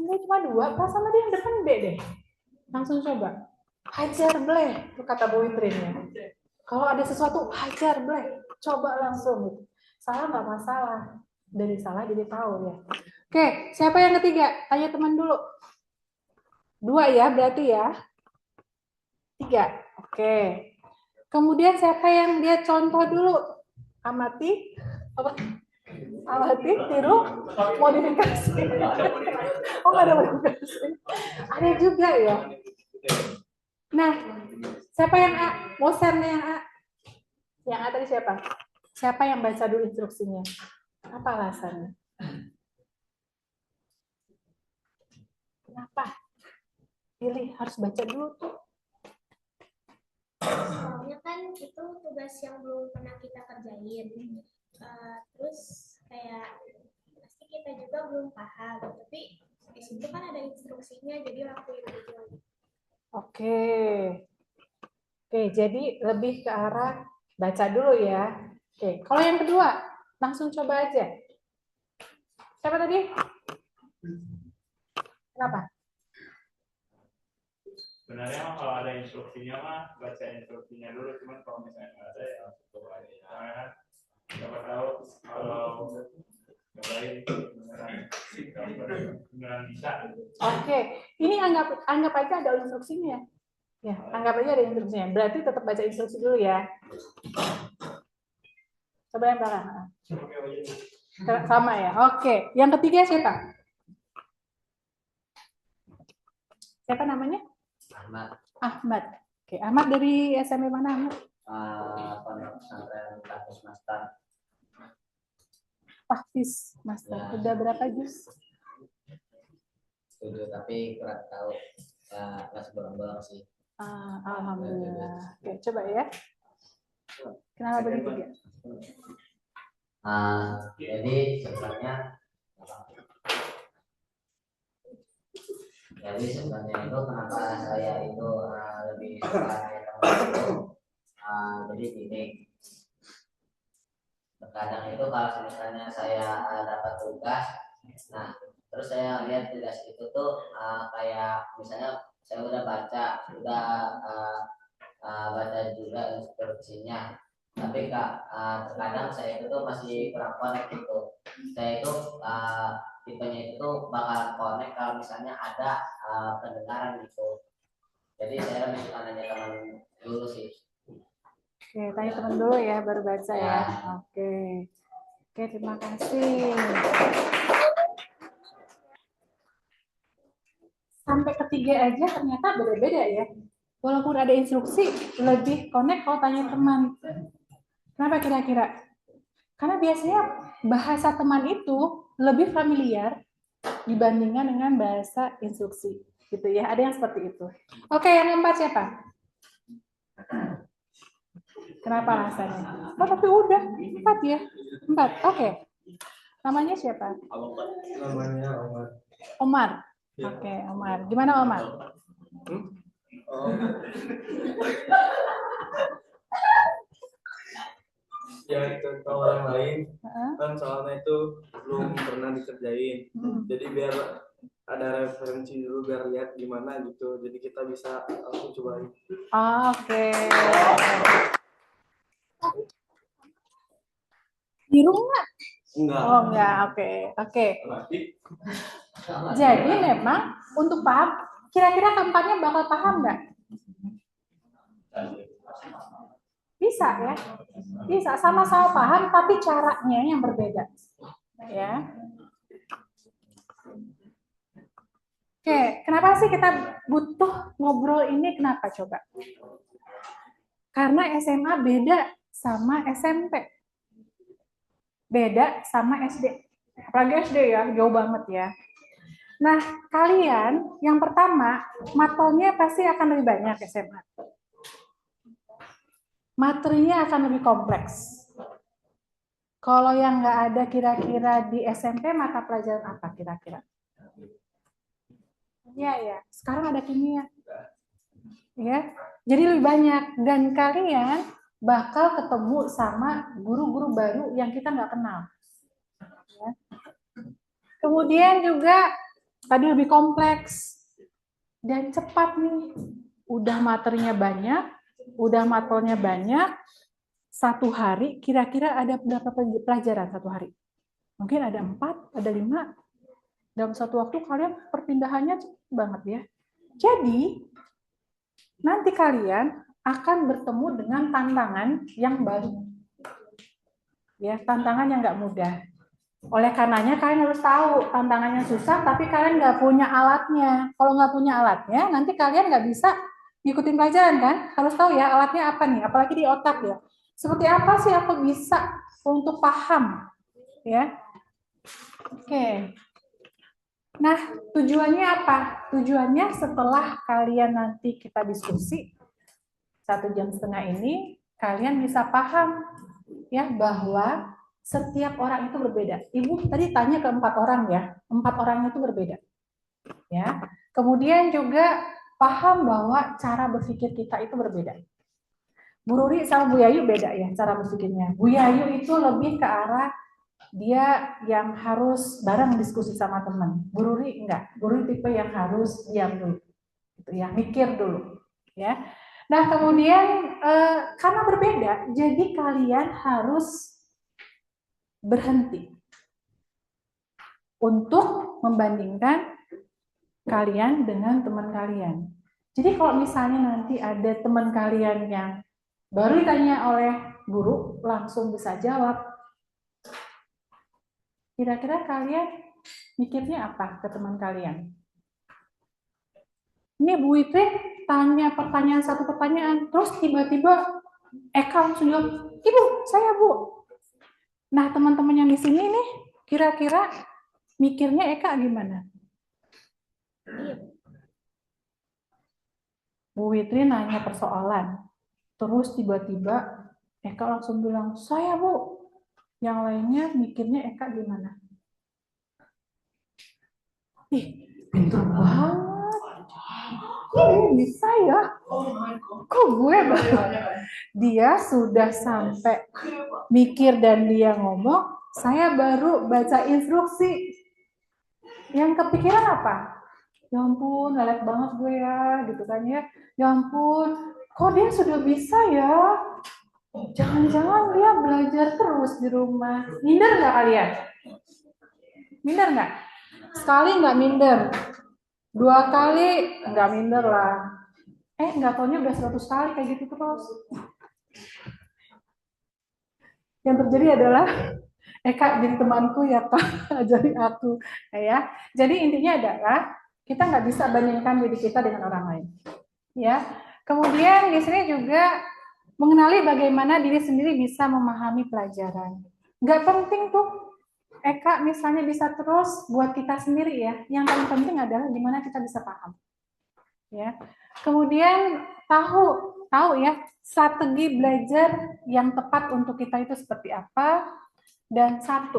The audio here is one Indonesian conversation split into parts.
nilai cuma 2, pas sama dia yang depan B deh. Langsung coba. Hajar bleh, itu kata Bu Witrinnya. Kalau ada sesuatu, hajar bleh, coba langsung. Salah nggak masalah. Dari salah jadi tahu ya. Oke, siapa yang ketiga? Tanya teman dulu. 2 ya, berarti ya. 3. Oke. Kemudian siapa yang dia contoh dulu? Amati. Apa? Amati, tiru, modifikasi. Oh, nggak ada modifikasi. Ada juga ya. Nah, siapa yang A? Mosernya yang A. Yang A tadi siapa? Siapa yang baca dulu instruksinya? Apa alasannya? Kenapa? Pilih, harus baca dulu tuh. Soalnya kan itu tugas yang belum pernah kita kerjain. Terus kayak pasti kita juga belum paham. Tapi di situ kan ada instruksinya, jadi lakuin aja. Oke. Oke, jadi lebih ke arah baca dulu ya. Oke, kalau yang kedua, langsung coba aja. Siapa tadi? Kenapa? Sebenarnya kalau ada instruksinya mah baca instruksinya dulu, cuman kalau misalnya nggak ada ya langsung coba aja. Karena kan siapa tahu kalau cobain beneran bisa. Oke, ini anggap aja ada instruksinya. Ya, anggap aja ada instruksinya. Berarti tetap baca instruksi dulu ya. Coba yang belakang. Sama ya. Oke, yang ketiga siapa? Siapa namanya? Ahmad. Ahmad. Oke, Ahmad dari SMP mana, Ahmad? Pondok Pesantren Tahfiz Master. Tahfiz Master. Ya. Udah berapa juz? 7, tapi kurang tahu. Ya, kelas bolong-bolong sih. Alhamdulillah. Oke, coba ya. Kenapa begitu? Jadi sebenarnya itu kenapa saya itu lebih suka jadi gini, terkadang itu kalau misalnya saya dapat tugas, nah terus saya lihat tugas itu tuh kayak misalnya saya udah baca juga instruksinya, tapi terkadang saya itu tuh masih kurang connect gitu. Saya itu tipenya itu bakal connect kalau misalnya ada pendengaran gitu. Jadi saya lebih suka nanya teman dulu sih. Oke, tanya teman dulu ya, baru baca ya. Oke, terima kasih. Sampai ketiga aja ternyata beda-beda ya. Walaupun ada instruksi, lebih connect kalau tanya teman. Kenapa kira-kira? Karena biasanya bahasa teman itu lebih familiar dibandingkan dengan bahasa instruksi. Gitu ya, ada yang seperti itu. Oke, yang keempat siapa? Kenapa alasannya? Oh, tapi udah 4 ya. 4. Oke. Namanya siapa? Namanya Omar. Omar. Oke, Omar. Gimana Omar? Ya contoh orang lain kan soalnya itu belum pernah dikerjain. Jadi biar ada referensi dulu biar lihat gimana gitu. Jadi kita bisa langsung cobain. Oke. Di rumah? Enggak. Oh enggak, oke. Jadi memang untuk paham, kira-kira keempatnya bakal paham nggak? Bisa ya, bisa sama-sama paham, tapi caranya yang berbeda. Ya. Oke, kenapa sih kita butuh ngobrol ini? Kenapa coba? Karena SMA beda sama SMP. Beda sama SD. Apalagi SD ya, jauh banget ya. Nah, kalian yang pertama, matanya pasti akan lebih banyak SMA. Materinya akan lebih kompleks. Kalau yang nggak ada kira-kira di SMP, mata pelajaran apa kira-kira? Ya. Sekarang ada kimia. Ya, jadi lebih banyak. Dan kalian bakal ketemu sama guru-guru baru yang kita nggak kenal. Ya. Kemudian juga tadi lebih kompleks dan cepat nih. Udah materinya banyak, udah matolnya banyak. Satu hari kira-kira ada berapa pelajaran satu hari? Mungkin ada 4, ada 5. Dalam satu waktu kalian perpindahannya cepet banget ya. Jadi nanti kalian akan bertemu dengan tantangan yang baru. Ya, tantangan yang nggak mudah. Oleh karenanya kalian harus tahu tantangannya susah, tapi kalian nggak punya alatnya. Kalau nggak punya alatnya, nanti kalian nggak bisa ngikutin pelajaran kan? Harus tahu ya alatnya apa nih, apalagi di otak ya. Seperti apa sih aku bisa untuk paham, ya? Oke. Nah, tujuannya apa? Tujuannya setelah kalian nanti kita diskusi 1,5 jam ini, kalian bisa paham ya bahwa setiap orang itu berbeda. Ibu tadi tanya ke 4 orang ya, 4 orang itu berbeda. Ya. Kemudian juga paham bahwa cara berpikir kita itu berbeda. Bu Ruri sama Bu Yayu beda ya cara berpikirnya. Bu Yayu itu lebih ke arah dia yang harus bareng diskusi sama teman. Bu Ruri enggak. Bu Ruri tipe yang harus diam dulu, gitu ya, mikir dulu, ya. Nah kemudian karena berbeda, jadi kalian harus berhenti untuk membandingkan kalian dengan teman kalian. Jadi kalau misalnya nanti ada teman kalian yang baru ditanya oleh guru, langsung bisa jawab, kira-kira kalian mikirnya apa ke teman kalian? Ini Bu Witri tanya pertanyaan satu pertanyaan, terus tiba-tiba Eka langsung jawab, Ibu, saya Bu. Nah, teman-teman yang di sini nih, kira-kira mikirnya Eka gimana? Bu Witri nanya persoalan, terus tiba-tiba Eka langsung bilang, saya Bu. Yang lainnya mikirnya Eka gimana? Ih, pintar banget. Kok bisa ya? Kok gue dia sudah sampai mikir dan dia ngomong, saya baru baca instruksi. Yang kepikiran apa? Ya ampun, lelet banget gue ya, gitu kan ya. Ya ampun, kok dia sudah bisa ya? Jangan-jangan dia belajar terus di rumah. Minder nggak kalian? Minder nggak? Sekali nggak minder. 2 kali nggak minder lah. Nggak taunya udah 100 kali kayak gitu terus. Yang terjadi adalah Eka jadi temanku ya Kak, ajari aku ya. Jadi intinya adalah kita nggak bisa bandingkan diri kita dengan orang lain. Ya. Kemudian di sini juga mengenali bagaimana diri sendiri bisa memahami pelajaran. Nggak penting tuh Eka misalnya bisa terus buat kita sendiri ya. Yang paling penting adalah gimana kita bisa paham. Ya. Kemudian tahu ya strategi belajar yang tepat untuk kita itu seperti apa. Dan 1,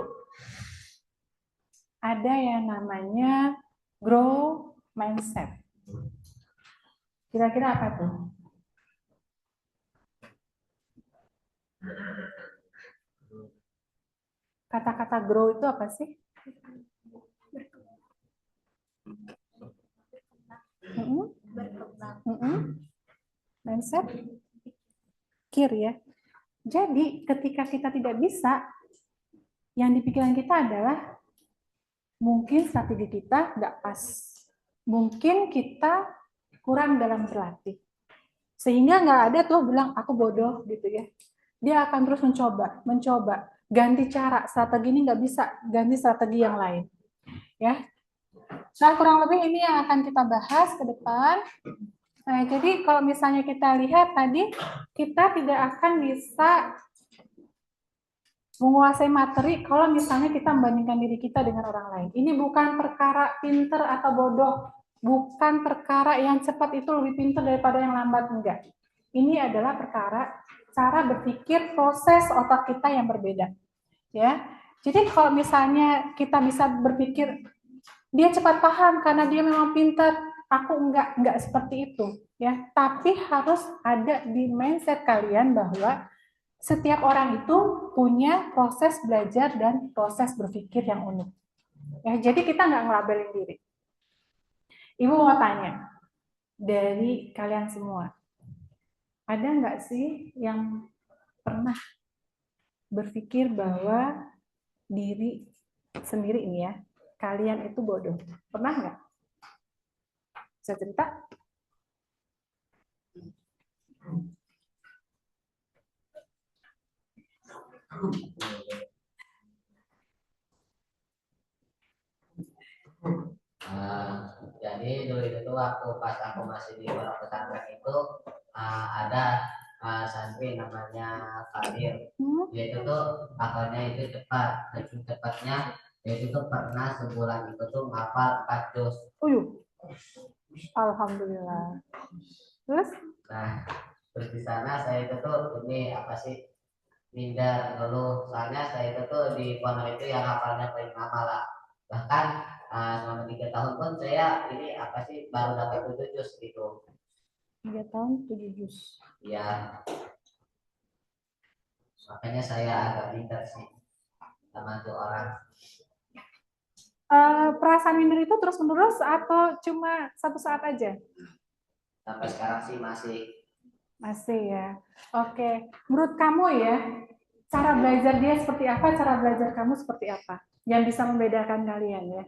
ada yang namanya grow mindset. Kira-kira apa tuh? Kata-kata grow itu apa sih? Mindset? Pikir ya. Jadi ketika kita tidak bisa, yang di pikiran kita adalah mungkin strategi kita nggak pas. Mungkin kita kurang dalam berlatih. Sehingga nggak ada tuh bilang aku bodoh gitu ya. Dia akan terus mencoba. Ganti cara, strategi ini nggak bisa, ganti strategi yang lain. Ya. Nah, kurang lebih ini yang akan kita bahas ke depan. Nah, jadi kalau misalnya kita lihat tadi, kita tidak akan bisa menguasai materi kalau misalnya kita membandingkan diri kita dengan orang lain. Ini bukan perkara pinter atau bodoh, bukan perkara yang cepat itu lebih pinter daripada yang lambat, enggak. Ini adalah perkara cara berpikir, proses otak kita yang berbeda. Ya. Jadi kalau misalnya kita bisa berpikir dia cepat paham karena dia memang pintar, aku enggak seperti itu, ya. Tapi harus ada di mindset kalian bahwa setiap orang itu punya proses belajar dan proses berpikir yang unik. Ya, jadi kita nggak ngelabelin diri. Ibu mau tanya, dari kalian semua, ada nggak sih yang pernah berpikir bahwa diri sendiri ini ya, kalian itu bodoh? Pernah nggak? Bisa cerita? Jadi dulu itu waktu pas aku masih di pondok pesantren itu ada santri namanya Fadil. Dia itu tuh akalnya itu cepat, dan cepatnya dia itu tuh pernah sebulan itu tuh ngapal 4 juz. Alhamdulillah. Terus? Nah, terus di sana saya itu tuh ini apa sih, minder dulu, soalnya saya itu tuh di pondok itu yang hafalnya paling lama lah. Bahkan selama 3 tahun pun saya ini apa sih baru dapat 7 juz gitu. 3 tahun 7 juz. Ya, makanya saya agak minder sih sama tuh orang. Perasaan minder itu terus menerus atau cuma satu saat aja? Sampai sekarang sih masih. Masih ya. Oke. Menurut kamu ya, cara belajar dia seperti apa? Cara belajar kamu seperti apa? Yang bisa membedakan kalian ya.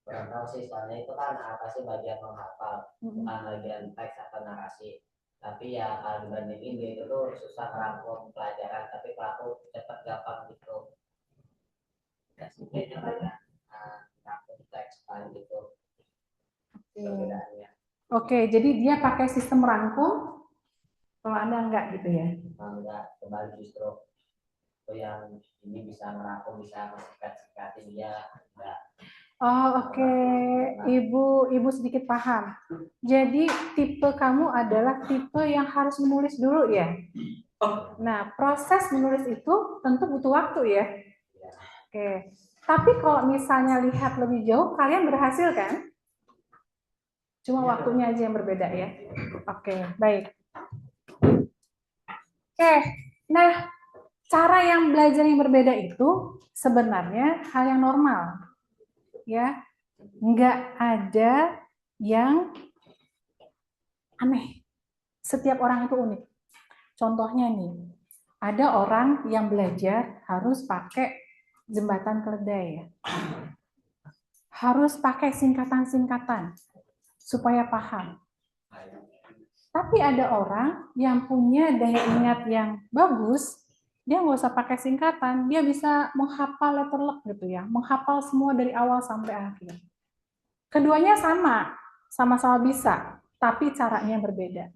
Kurang tahu sih, soalnya itu kan apa sih bagian menghafal, bukan bagian teks atau narasi. Tapi ya kalau dibandingin dia itu tuh susah merangkum pelajaran, tapi kalau aku cepat gampang gitu. Ya sebenarnya banyak merangkum teks paling gitu. Perbedaannya. Oke, jadi dia pakai sistem rangkum, kalau Anda enggak gitu ya? Enggak, kembali justru itu yang ini bisa merangkum, bisa mensikat-sikatin dia enggak. Oh, oke. Ibu sedikit paham. Jadi tipe kamu adalah tipe yang harus menulis dulu ya? Nah, proses menulis itu tentu butuh waktu ya? Oke. Tapi kalau misalnya lihat lebih jauh, kalian berhasil kan? Cuma waktunya aja yang berbeda ya? Oke, baik. Oke, nah cara yang belajar yang berbeda itu sebenarnya hal yang normal. Ya, nggak ada yang aneh. Setiap orang itu unik. Contohnya nih, ada orang yang belajar harus pakai jembatan keledai ya. Harus pakai singkatan-singkatan supaya paham. Tapi ada orang yang punya daya ingat yang bagus, dia nggak usah pakai singkatan, dia bisa menghafal letter luck gitu ya, menghafal semua dari awal sampai akhir. Keduanya sama-sama bisa, tapi caranya berbeda.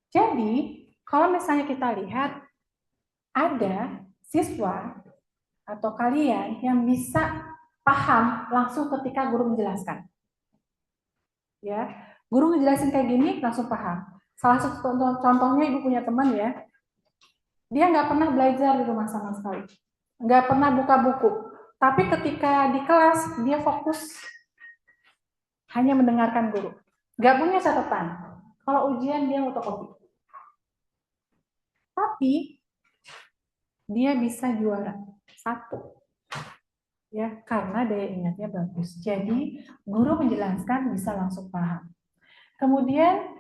Jadi, kalau misalnya kita lihat, ada siswa atau kalian yang bisa paham langsung ketika guru menjelaskan. Ya, guru ngejelasin kayak gini langsung paham. Salah satu contohnya ibu punya teman ya, dia nggak pernah belajar di rumah sama sekali, nggak pernah buka buku. Tapi ketika di kelas dia fokus hanya mendengarkan guru, nggak punya catatan. Kalau ujian dia fotokopi. Tapi dia bisa juara 1. Ya, karena daya ingatnya bagus. Jadi guru menjelaskan bisa langsung paham. Kemudian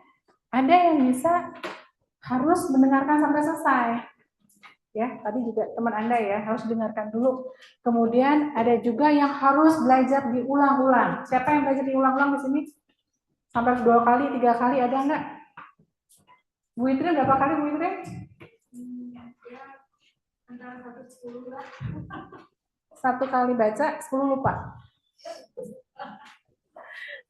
ada yang bisa harus mendengarkan sampai selesai. Ya, tadi juga teman Anda ya, harus dengarkan dulu. Kemudian ada juga yang harus belajar diulang-ulang. Siapa yang belajar diulang-ulang di sini? Sampai 2 kali, 3 kali ada enggak? Bu Itri berapa kali Bu Itri? Ya, antara 1-10 lah. 1 kali baca, 10 lupa.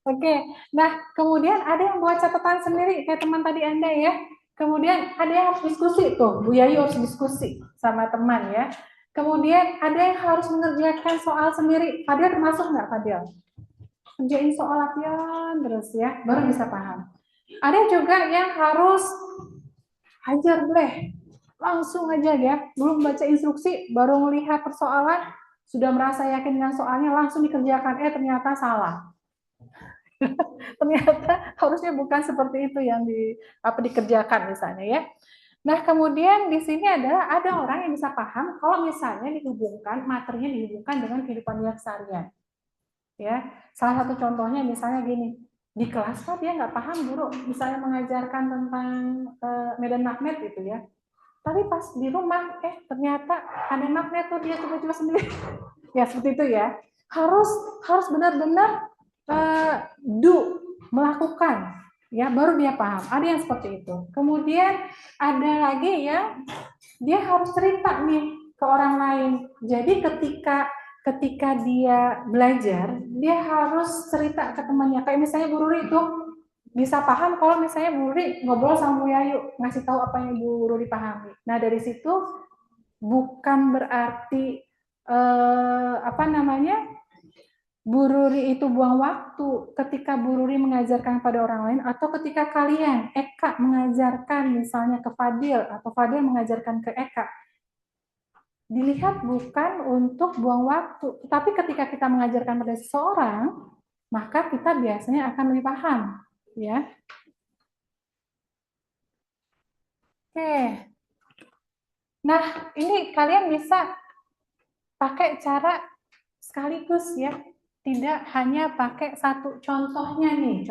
Oke, nah kemudian ada yang buat catatan sendiri kayak teman tadi Anda ya. Kemudian ada yang harus diskusi tuh, Bu Yayu harus diskusi sama teman ya. Kemudian ada yang harus mengerjakan soal sendiri. Fadil termasuk nggak Fadil? Kerjain soal latihan terus ya, baru bisa paham. Ada juga yang harus hajar bleh, langsung aja ya, belum baca instruksi, baru melihat persoalan, sudah merasa yakin dengan soalnya, langsung dikerjakan. Ternyata salah. Ternyata harusnya bukan seperti itu yang dikerjakan misalnya ya. Nah kemudian di sini adalah ada orang yang bisa paham kalau misalnya dihubungkan materinya dihubungkan dengan kehidupan dia seharian. Ya, salah satu contohnya misalnya gini, di kelas kok dia nggak paham guru, misalnya mengajarkan tentang medan magnet gitu ya. Tapi pas di rumah, ternyata ada magnet tuh dia coba-coba sendiri. Ya seperti itu ya. Harus benar-benar melakukan, ya baru dia paham. Ada yang seperti itu. Kemudian ada lagi yang dia harus cerita nih ke orang lain. Jadi ketika dia belajar, dia harus cerita ke temannya. Kayak misalnya Bu Ruri itu bisa paham kalau misalnya Bu Ruri ngobrol sama Bu Yayu, ngasih tahu apa yang Bu Ruri pahami. Nah dari situ bukan berarti Bu Ruri itu buang waktu ketika Bu Ruri mengajarkan pada orang lain, atau ketika kalian, Eka, mengajarkan misalnya ke Fadil, atau Fadil mengajarkan ke Eka. Dilihat bukan untuk buang waktu, tapi ketika kita mengajarkan pada seseorang, maka kita biasanya akan lebih paham. Ya. Oke. Nah, ini kalian bisa pakai cara sekaligus ya. Tidak hanya pakai satu. Contohnya nih.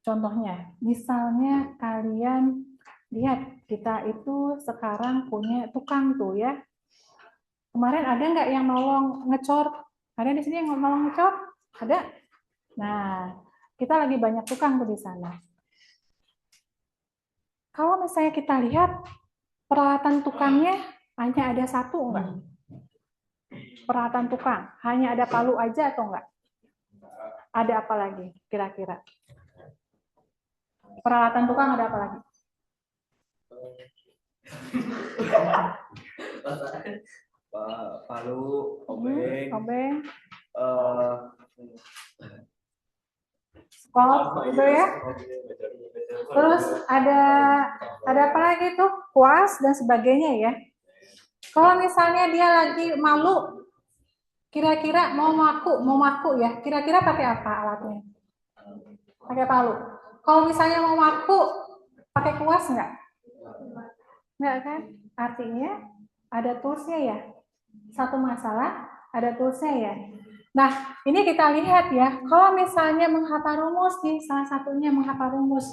Contohnya, misalnya kalian lihat kita itu sekarang punya tukang tuh ya. Kemarin ada nggak yang nolong ngecor? Ada di sini yang nolong ngecor? Ada? Nah, kita lagi banyak tukang tuh di sana. Kalau misalnya kita lihat peralatan tukangnya hanya ada satu enggak? Peralatan tukang hanya ada palu aja atau enggak? Ada apa lagi kira-kira? Peralatan tukang ada apa lagi? Palu, obeng, skop gitu ya. Terus ada apa lagi tuh? Kuas dan sebagainya ya. Kalau misalnya dia lagi malu, kira-kira mau maku ya. Kira-kira pakai apa alatnya? Pakai palu. Kalau misalnya mau maku, pakai kuas enggak? Enggak kan? Artinya ada toolsnya ya. Satu masalah, ada toolsnya ya. Nah, ini kita lihat ya. Kalau misalnya menghafal rumus nih, salah satunya menghafal rumus.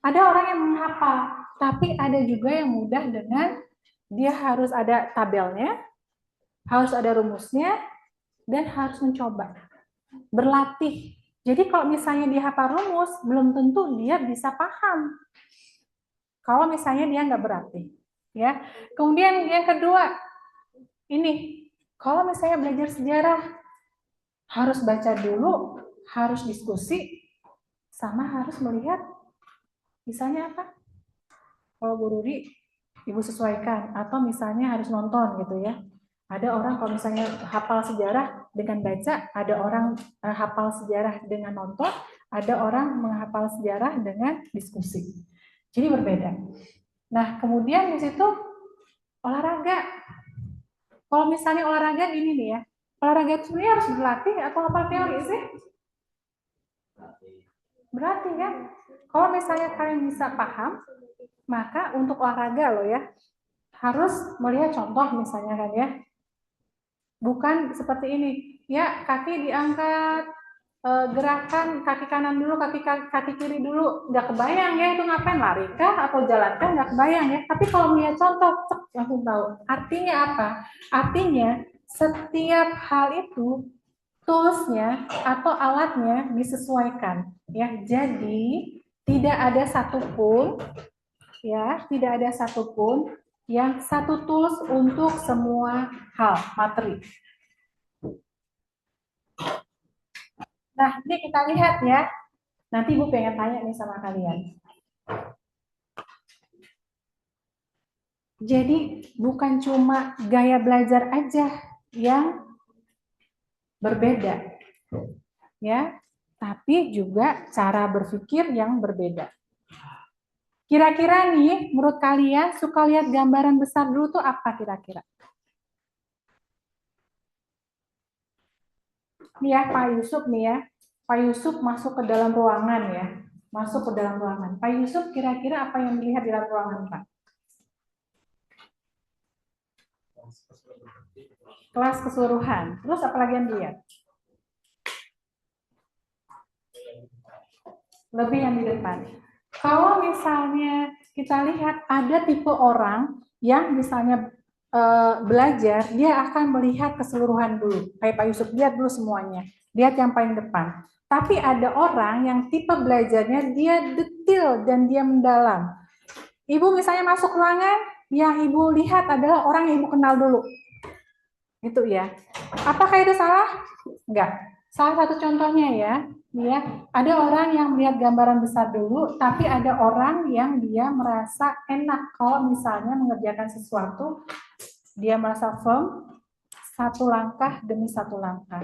Ada orang yang menghafal, tapi ada juga yang mudah dengan dia harus ada tabelnya, harus ada rumusnya, dan harus mencoba. Berlatih. Jadi kalau misalnya dia hafal rumus, belum tentu dia bisa paham. Kalau misalnya dia nggak berlatih. Ya. Kemudian yang kedua, ini, kalau misalnya belajar sejarah, harus baca dulu, harus diskusi, sama harus melihat, misalnya apa? Kalau Bu Ruri, Ibu sesuaikan, atau misalnya harus nonton gitu ya. Ada orang kalau misalnya hafal sejarah dengan baca, ada orang hafal sejarah dengan nonton, ada orang menghafal sejarah dengan diskusi. Jadi berbeda. Nah, kemudian di situ olahraga. Kalau misalnya olahraga ini nih ya, olahraga itu sebenarnya harus berlatih atau hafal teori sih? Berlatih kan? Kalau misalnya kalian bisa paham, maka untuk olahraga loh ya, harus melihat contoh misalnya kan ya. Bukan seperti ini, ya kaki diangkat, gerakan kaki kanan dulu, kaki kiri dulu, nggak kebayang ya itu ngapain, lari kah atau jalan kah, nggak kebayang ya. Tapi kalau melihat contoh, langsung tahu. Artinya apa? Artinya setiap hal itu toolsnya atau alatnya disesuaikan ya. Jadi tidak ada satupun yang satu tools untuk semua hal materi. Nah, ini kita lihat ya. Nanti Ibu pengen tanya nih sama kalian. Jadi bukan cuma gaya belajar aja yang berbeda, ya, tapi juga cara berpikir yang berbeda. Kira-kira nih, menurut kalian suka lihat gambaran besar dulu tuh apa kira-kira? Nih ya, Pak Yusuf nih ya. Pak Yusuf masuk ke dalam ruangan ya. Masuk ke dalam ruangan. Pak Yusuf kira-kira apa yang dilihat di dalam ruangan, Pak? Kelas keseluruhan. Terus apa lagi yang dilihat? lebih yang di depan. Kalau misalnya kita lihat ada tipe orang yang misalnya belajar, dia akan melihat keseluruhan dulu. Kayak Pak Yusuf, lihat dulu semuanya. Lihat yang paling depan. Tapi ada orang yang tipe belajarnya dia detail dan dia mendalam. Ibu misalnya masuk ruangan, yang ibu lihat adalah orang yang ibu kenal dulu. Gitu ya. Apakah itu salah? Enggak. Salah satu contohnya ya, ada orang yang melihat gambaran besar dulu, tapi ada orang yang dia merasa enak kalau misalnya mengerjakan sesuatu, dia merasa firm, satu langkah demi satu langkah.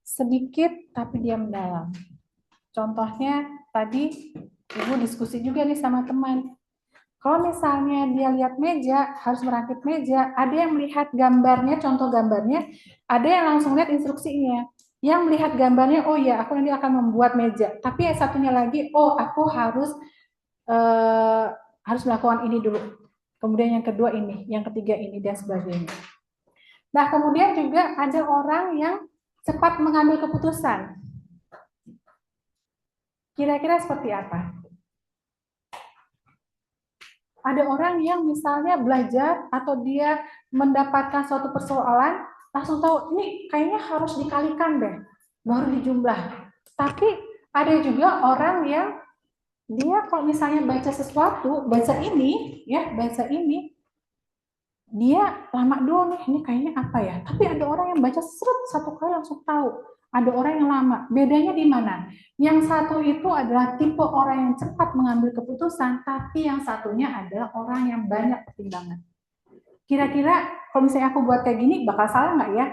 Sedikit tapi dia mendalam. Contohnya tadi ibu diskusi juga nih sama teman. Kalau misalnya dia lihat meja, harus merakit meja, ada yang melihat gambarnya, contoh gambarnya, ada yang langsung lihat instruksinya. Yang melihat gambarnya, oh ya, aku nanti akan membuat meja. Tapi yang satunya lagi, oh aku harus melakukan ini dulu. Kemudian yang kedua ini, yang ketiga ini, dan sebagainya. Nah, kemudian juga ada orang yang cepat mengambil keputusan. Kira-kira seperti apa? Ada orang yang misalnya belajar atau dia mendapatkan suatu persoalan, langsung tahu ini kayaknya harus dikalikan deh, baru dijumlah. Tapi ada juga orang yang dia kalau misalnya baca sesuatu, baca ini, dia lama dulu nih, ini kayaknya apa ya? Tapi ada orang yang baca satu kali langsung tahu. Ada orang yang lama. Bedanya di mana? Yang satu itu adalah tipe orang yang cepat mengambil keputusan, tapi yang satunya adalah orang yang banyak pertimbangan. Kira-kira kalau misalnya aku buat kayak gini, bakal salah nggak ya?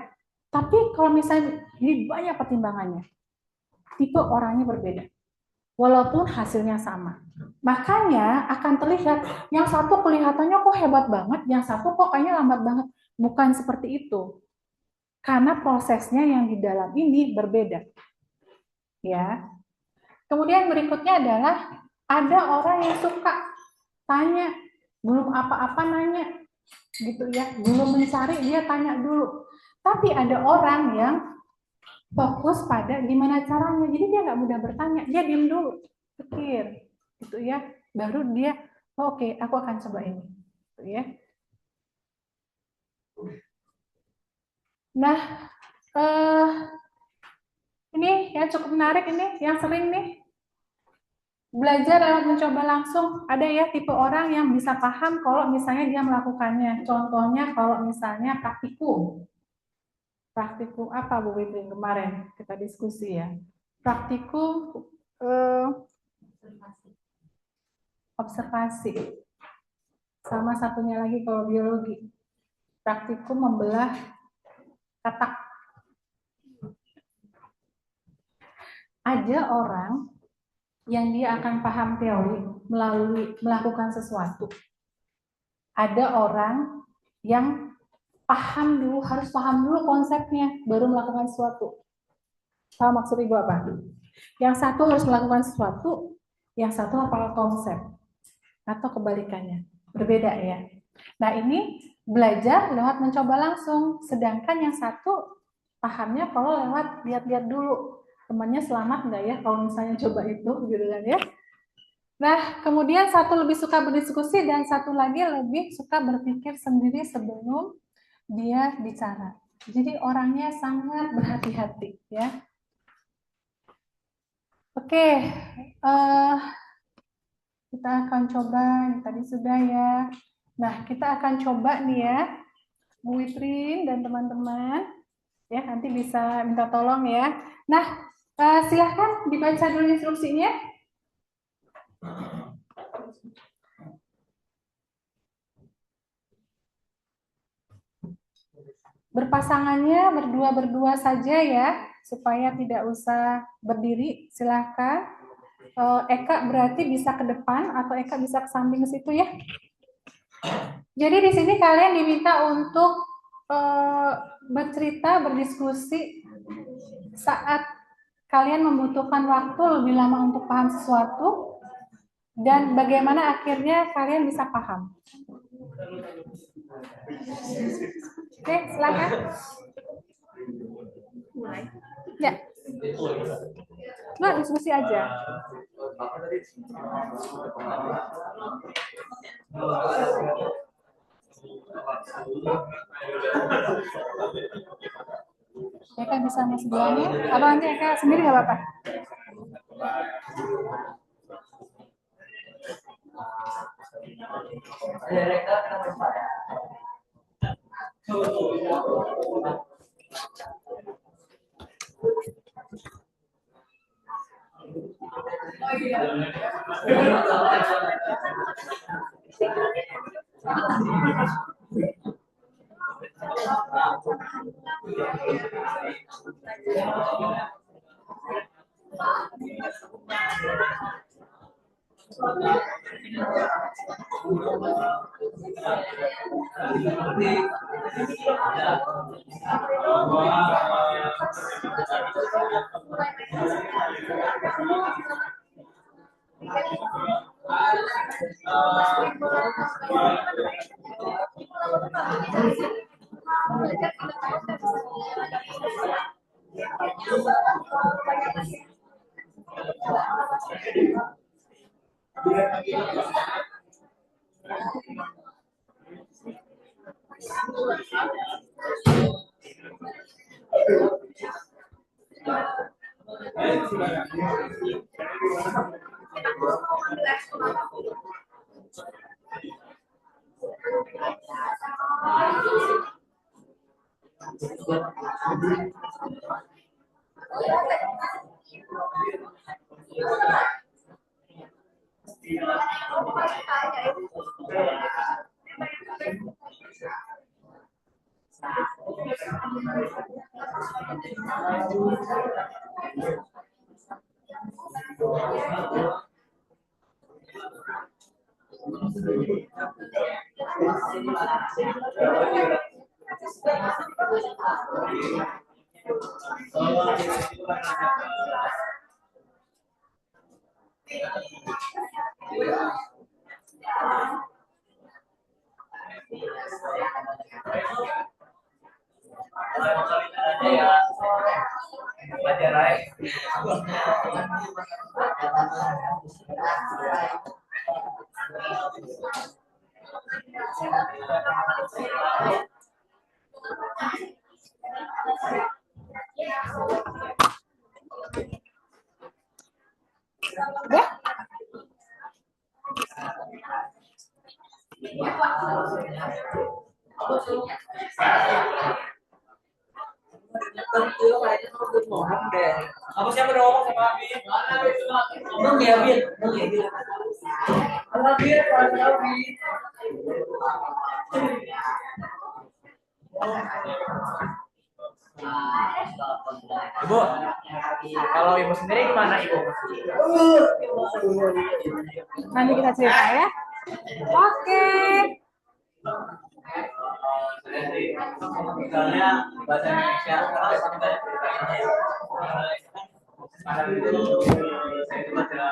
Tapi kalau misalnya ini banyak pertimbangannya, tipe orangnya berbeda. Walaupun hasilnya sama. Makanya akan terlihat, yang satu kelihatannya kok hebat banget, yang satu kok kayaknya lambat banget. Bukan seperti itu. Karena prosesnya yang di dalam ini berbeda. Ya. Kemudian berikutnya adalah ada orang yang suka tanya, belum apa-apa nanya. Gitu ya, belum mencari dia tanya dulu. Tapi ada orang yang fokus pada gimana caranya. Jadi dia nggak mudah bertanya, dia diam dulu, pikir. Gitu ya. Baru dia, oh, oke, aku akan coba ini. Gitu ya. Nah, ini yang cukup menarik ini, yang sering nih belajar lewat mencoba langsung. Ada ya tipe orang yang bisa paham kalau misalnya dia melakukannya. Contohnya kalau misalnya praktikum. Praktikum apa Bu Witrin kemarin kita diskusi ya. Praktikum observasi. Sama satunya lagi kalau biologi. Praktikum membelah katak. Ada orang yang dia akan paham teori melalui melakukan sesuatu. Ada orang yang paham dulu, harus paham dulu konsepnya, baru melakukan sesuatu. Tahu maksud Ibu apa? Yang satu harus melakukan sesuatu, yang satu hafal konsep. Atau kebalikannya. Berbeda ya. Nah ini belajar lewat mencoba langsung. Sedangkan yang satu pahamnya kalau lewat lihat-lihat dulu. Temannya selamat nggak ya kalau misalnya coba itu gitu kan ya. Nah kemudian satu lebih suka berdiskusi dan satu lagi lebih suka berpikir sendiri sebelum dia bicara. Jadi orangnya sangat berhati-hati ya. Oke, kita akan coba, tadi sudah ya. Nah kita akan coba nih ya, Bu Witrin dan teman-teman. Ya nanti bisa minta tolong ya. Nah silahkan dibaca dulu instruksinya. Berpasangannya berdua-berdua saja ya, supaya tidak usah berdiri. Silahkan. Eka berarti bisa ke depan atau Eka bisa ke samping situ ya. Jadi di sini kalian diminta untuk bercerita, berdiskusi saat kalian membutuhkan waktu lebih lama untuk paham sesuatu dan bagaimana akhirnya kalian bisa paham. Oke, silakan. Mulai. Ya. Nah, diskusi aja. Eka bisa ngasih bilangnya? Atau nanti Eka sendiri nggak apa-apa? Udah? Apa siapa udah ngomong sama Abi? Bang ya, Bin. Bang ya, Bin. Abi, Abi. Ibu, kalau ibu sendiri gimana ibu? Nanti kita cerita ya. Oke. Misalnya bahasa Indonesia, kalau sampai ada itu saya itu baca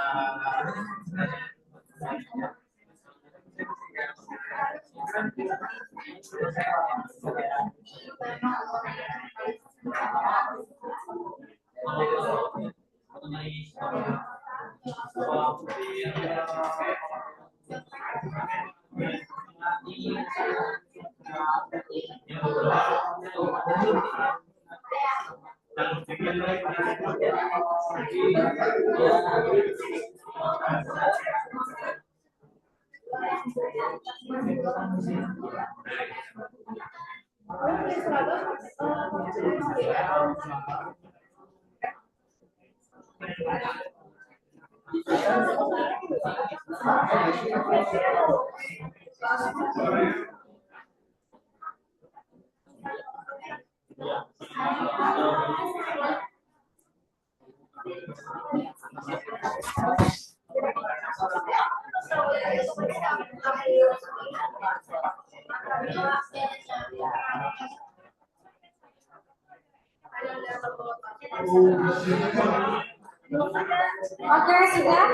Oke, sudah?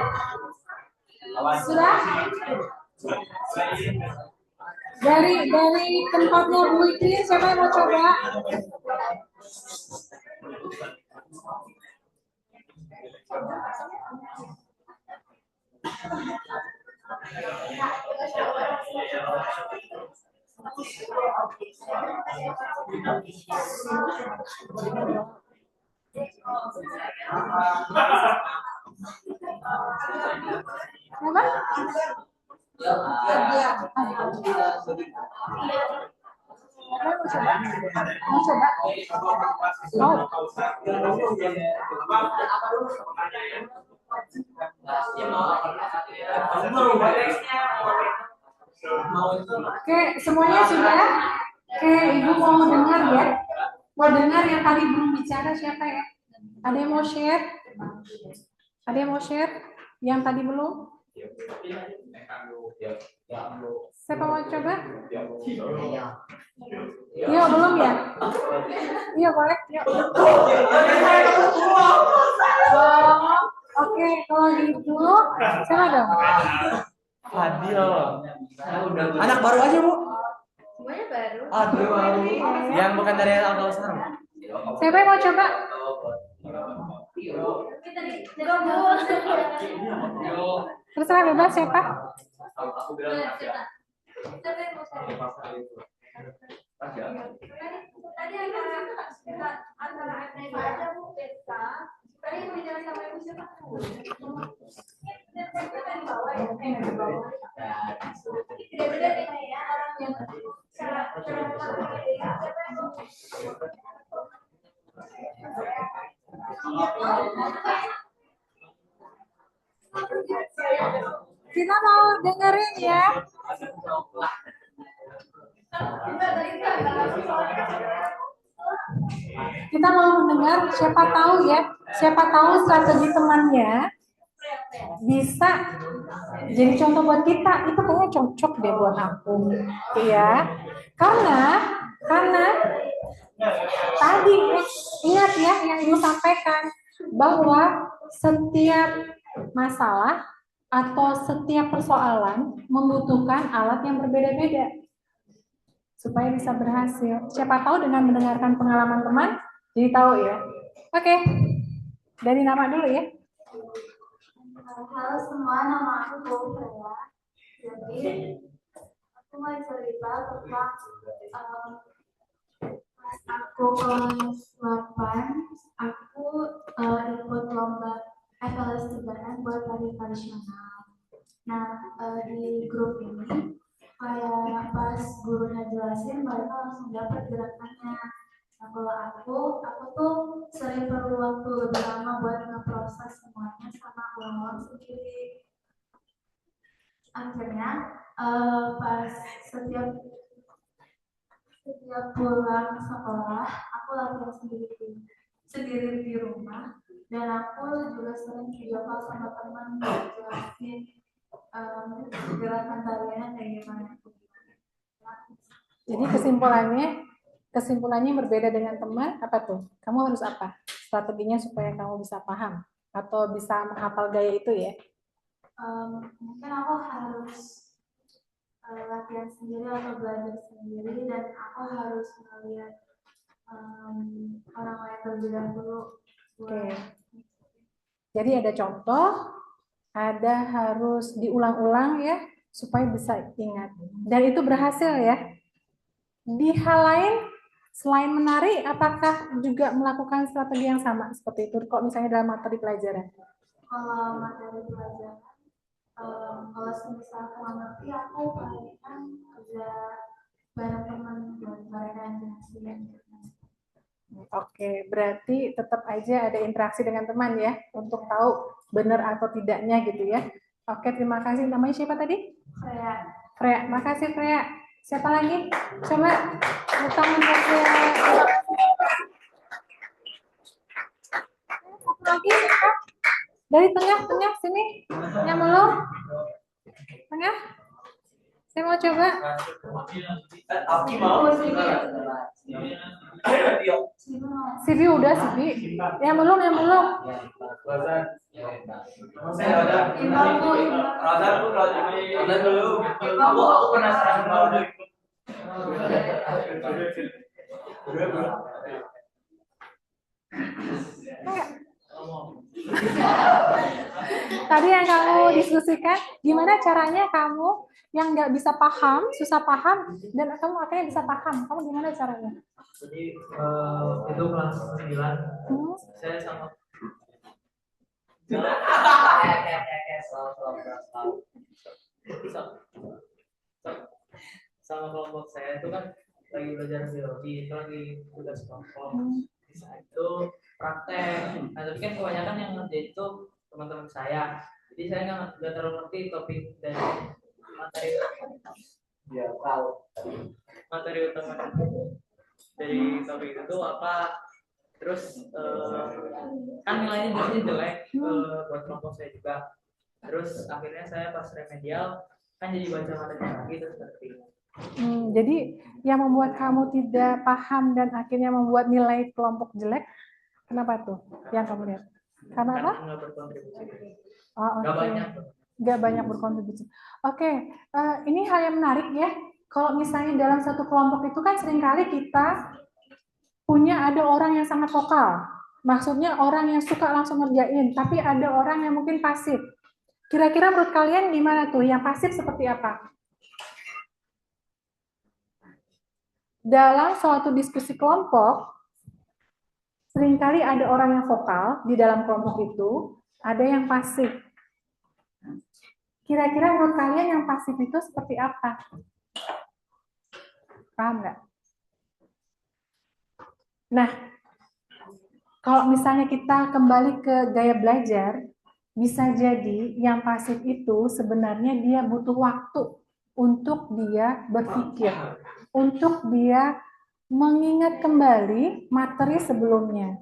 Sudah? Dari tempatnya Bu Ikri, siapa yang mau coba? Apa? Mau coba? Mau coba? Oke, semuanya sudah? Oke, Ibu mau dengar ya? Mau dengar yang tadi belum bicara siapa ya? Ada yang mau share? Ada yang mau share? Yang tadi belum? Siapa mau coba? Iya, belum ya? Iya, boleh. Yuk. Oh, oke, kalau gitu, siapa dong? Fadil. Anak baru aja, Bu. Semuanya baru. Aduh, baru. Yang bukan dari Al-Kausar. Siapa yang mau coba? Terserah bebas siapa? Kita mau dengerin ya. Kita mau mendengar, siapa tahu ya, siapa tahu strategi temannya bisa jadi contoh buat kita. Itu kayaknya cocok deh buat aku, ya. Karena tadi ingat ya yang Ibu sampaikan bahwa setiap masalah atau setiap persoalan membutuhkan alat yang berbeda-beda supaya bisa berhasil. Siapa tahu dengan mendengarkan pengalaman teman, jadi tahu ya. Oke, dari nama dulu ya. Halo semua, nama aku Freya. Jadi aku mau cerita tentang pas aku kelas 8, aku ikut lomba FLS 3N buat tari tradisional. Nah, di grup ini kayak pas gurunya jelasin, mereka langsung dapat gerakannya. Nah, kalau aku tuh sering perlu waktu lebih lama buat ngeproses semuanya sama ulang-ulang sendiri. Akhirnya pas setiap pulang sekolah, aku latihan sendiri di rumah, dan aku juga sering video call sama teman buat jelasin gerakan tariannya kayak gimana. Jadi kesimpulannya berbeda dengan teman, apa tuh? Kamu harus apa? Strateginya supaya kamu bisa paham atau bisa menghafal gaya itu ya? Mungkin aku harus latihan sendiri atau belajar sendiri, dan aku harus melihat orang lain terlebih dahulu. Oke. Jadi ada contoh, ada harus diulang-ulang ya, supaya bisa ingat. Dan itu berhasil ya. Di hal lain, selain menari, apakah juga melakukan strategi yang sama seperti itu? Kok misalnya dalam materi pelajaran? Kalau materi pelajaran, kalau semisal aku nggak ngerti, aku palingan kerja bareng teman buat mereka yang jelasin. Oke, berarti tetap aja ada interaksi dengan teman ya, untuk tahu benar atau tidaknya gitu ya. Oke, terima kasih. Namanya siapa tadi? Freya. Makasih Freya. Siapa lagi? Coba tangan Freya. Satu lagi siapa? Dari tengah sini. Yang belum? Tengah? Saya mau coba. Tapi mau CV udah, CV. Yang belum. Aku penasaran banget. Tadi yang kamu diskusikan, gimana caranya kamu yang nggak bisa paham, susah paham, dan kamu akhirnya bisa paham. Kamu gimana caranya? Jadi itu kelas 9 saya sama sama kelompok saya itu kan lagi belajar biologi, itu lagi tugas kelompok. Di saat itu praktek. Nah, tapi kan kebanyakan yang ngerjain itu teman-teman saya. Jadi saya nggak terlalu ngerti topik dari materi materi utama dari topik itu apa. Terus kan nilainya jadi jelek buat kelompok saya juga. Terus akhirnya saya pas remedial kan jadi baca materi lagi terus ngerti. Jadi yang membuat kamu tidak paham dan akhirnya membuat nilai kelompok jelek, kenapa tuh? Yang kamu lihat? Karena apa? Nggak berkontribusi. Oh, Nggak Nggak banyak berkontribusi. Oke, ini hal yang menarik ya. Kalau misalnya dalam satu kelompok itu kan seringkali kita punya ada orang yang sangat vokal. Maksudnya orang yang suka langsung ngerjain, tapi ada orang yang mungkin pasif. Kira-kira menurut kalian gimana tuh? Yang pasif seperti apa? Dalam suatu diskusi kelompok, seringkali ada orang yang vokal di dalam kelompok itu, ada yang pasif. Kira-kira menurut kalian yang pasif itu seperti apa? Paham nggak? Nah, kalau misalnya kita kembali ke gaya belajar, bisa jadi yang pasif itu sebenarnya dia butuh waktu untuk dia berpikir, untuk dia mengingat kembali materi sebelumnya.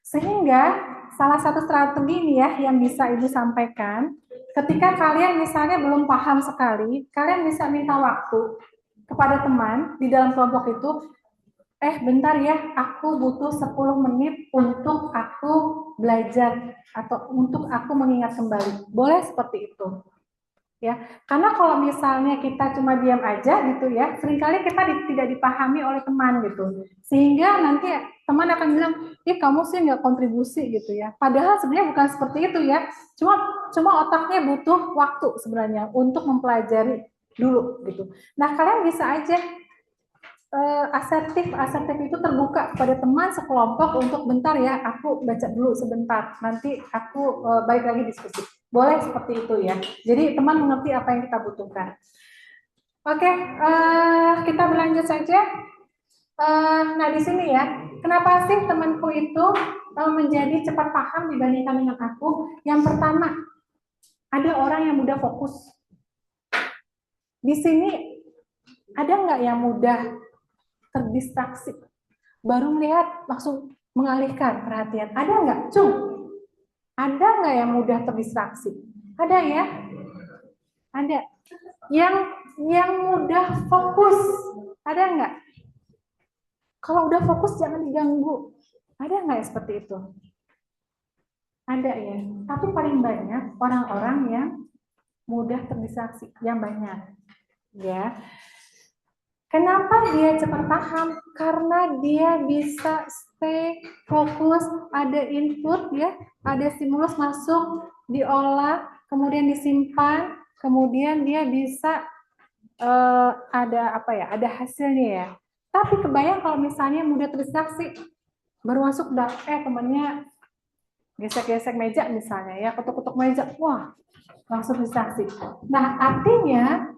Sehingga salah satu strategi ini ya yang bisa Ibu sampaikan, ketika kalian misalnya belum paham sekali, kalian bisa minta waktu kepada teman di dalam kelompok itu, bentar ya, aku butuh 10 menit untuk aku belajar atau untuk aku mengingat kembali. Boleh seperti itu. Ya, karena kalau misalnya kita cuma diam aja gitu ya, seringkali kita tidak dipahami oleh teman gitu, sehingga nanti teman akan bilang, kamu sih nggak kontribusi gitu ya. Padahal sebenarnya bukan seperti itu ya, cuma otaknya butuh waktu sebenarnya untuk mempelajari dulu gitu. Nah kalian bisa aja asertif itu terbuka kepada teman sekelompok untuk bentar ya, aku baca dulu sebentar, nanti aku balik lagi diskusi. Boleh seperti itu ya. Jadi teman mengerti apa yang kita butuhkan. Oke, kita berlanjut saja. Nah di sini ya, kenapa sih temanku itu menjadi cepat paham dibandingkan dengan aku? Yang pertama, ada orang yang mudah fokus. Di sini ada nggak yang mudah terdistraksi? Baru melihat langsung mengalihkan perhatian. Ada nggak? Ada nggak yang mudah terdistraksi? Ada ya? Ada. Yang mudah fokus, ada nggak? Kalau udah fokus jangan diganggu. Ada nggak yang seperti itu? Ada ya. Tapi paling banyak orang-orang yang mudah terdistraksi, yang banyak. Ya. Kenapa dia cepat paham? Karena dia bisa stay fokus, ada input ya, ada stimulus masuk, diolah, kemudian disimpan, kemudian dia bisa ada apa ya? Ada hasilnya ya. Tapi kebayang kalau misalnya mudah terdistraksi, baru masuk temannya gesek-gesek meja misalnya ya, ketuk-ketuk meja, wah langsung distraksi. Nah artinya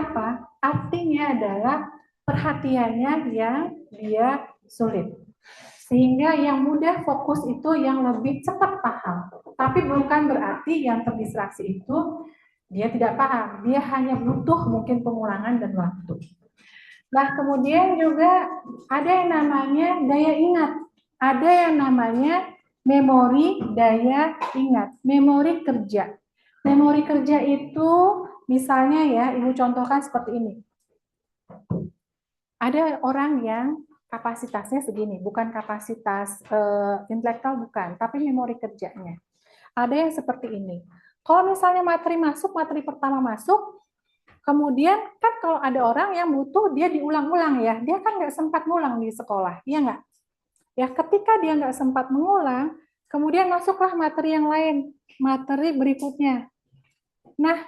apa? Artinya adalah perhatiannya yang dia sulit. Sehingga yang mudah fokus itu yang lebih cepat paham. Tapi bukan berarti yang terdistraksi itu dia tidak paham. Dia hanya butuh mungkin pengulangan dan waktu. Nah, kemudian juga ada yang namanya daya ingat. Ada yang namanya memori daya ingat. Memori kerja. Memori kerja itu misalnya ya, Ibu contohkan seperti ini. Ada orang yang kapasitasnya segini, bukan kapasitas intelektual bukan, tapi memori kerjanya. Ada yang seperti ini. Kalau misalnya materi pertama masuk, kemudian kan kalau ada orang yang butuh dia diulang-ulang ya, dia kan nggak sempat ngulang di sekolah, iya nggak? Ya ketika dia nggak sempat mengulang, Kemudian masuklah materi yang lain, materi berikutnya. Nah,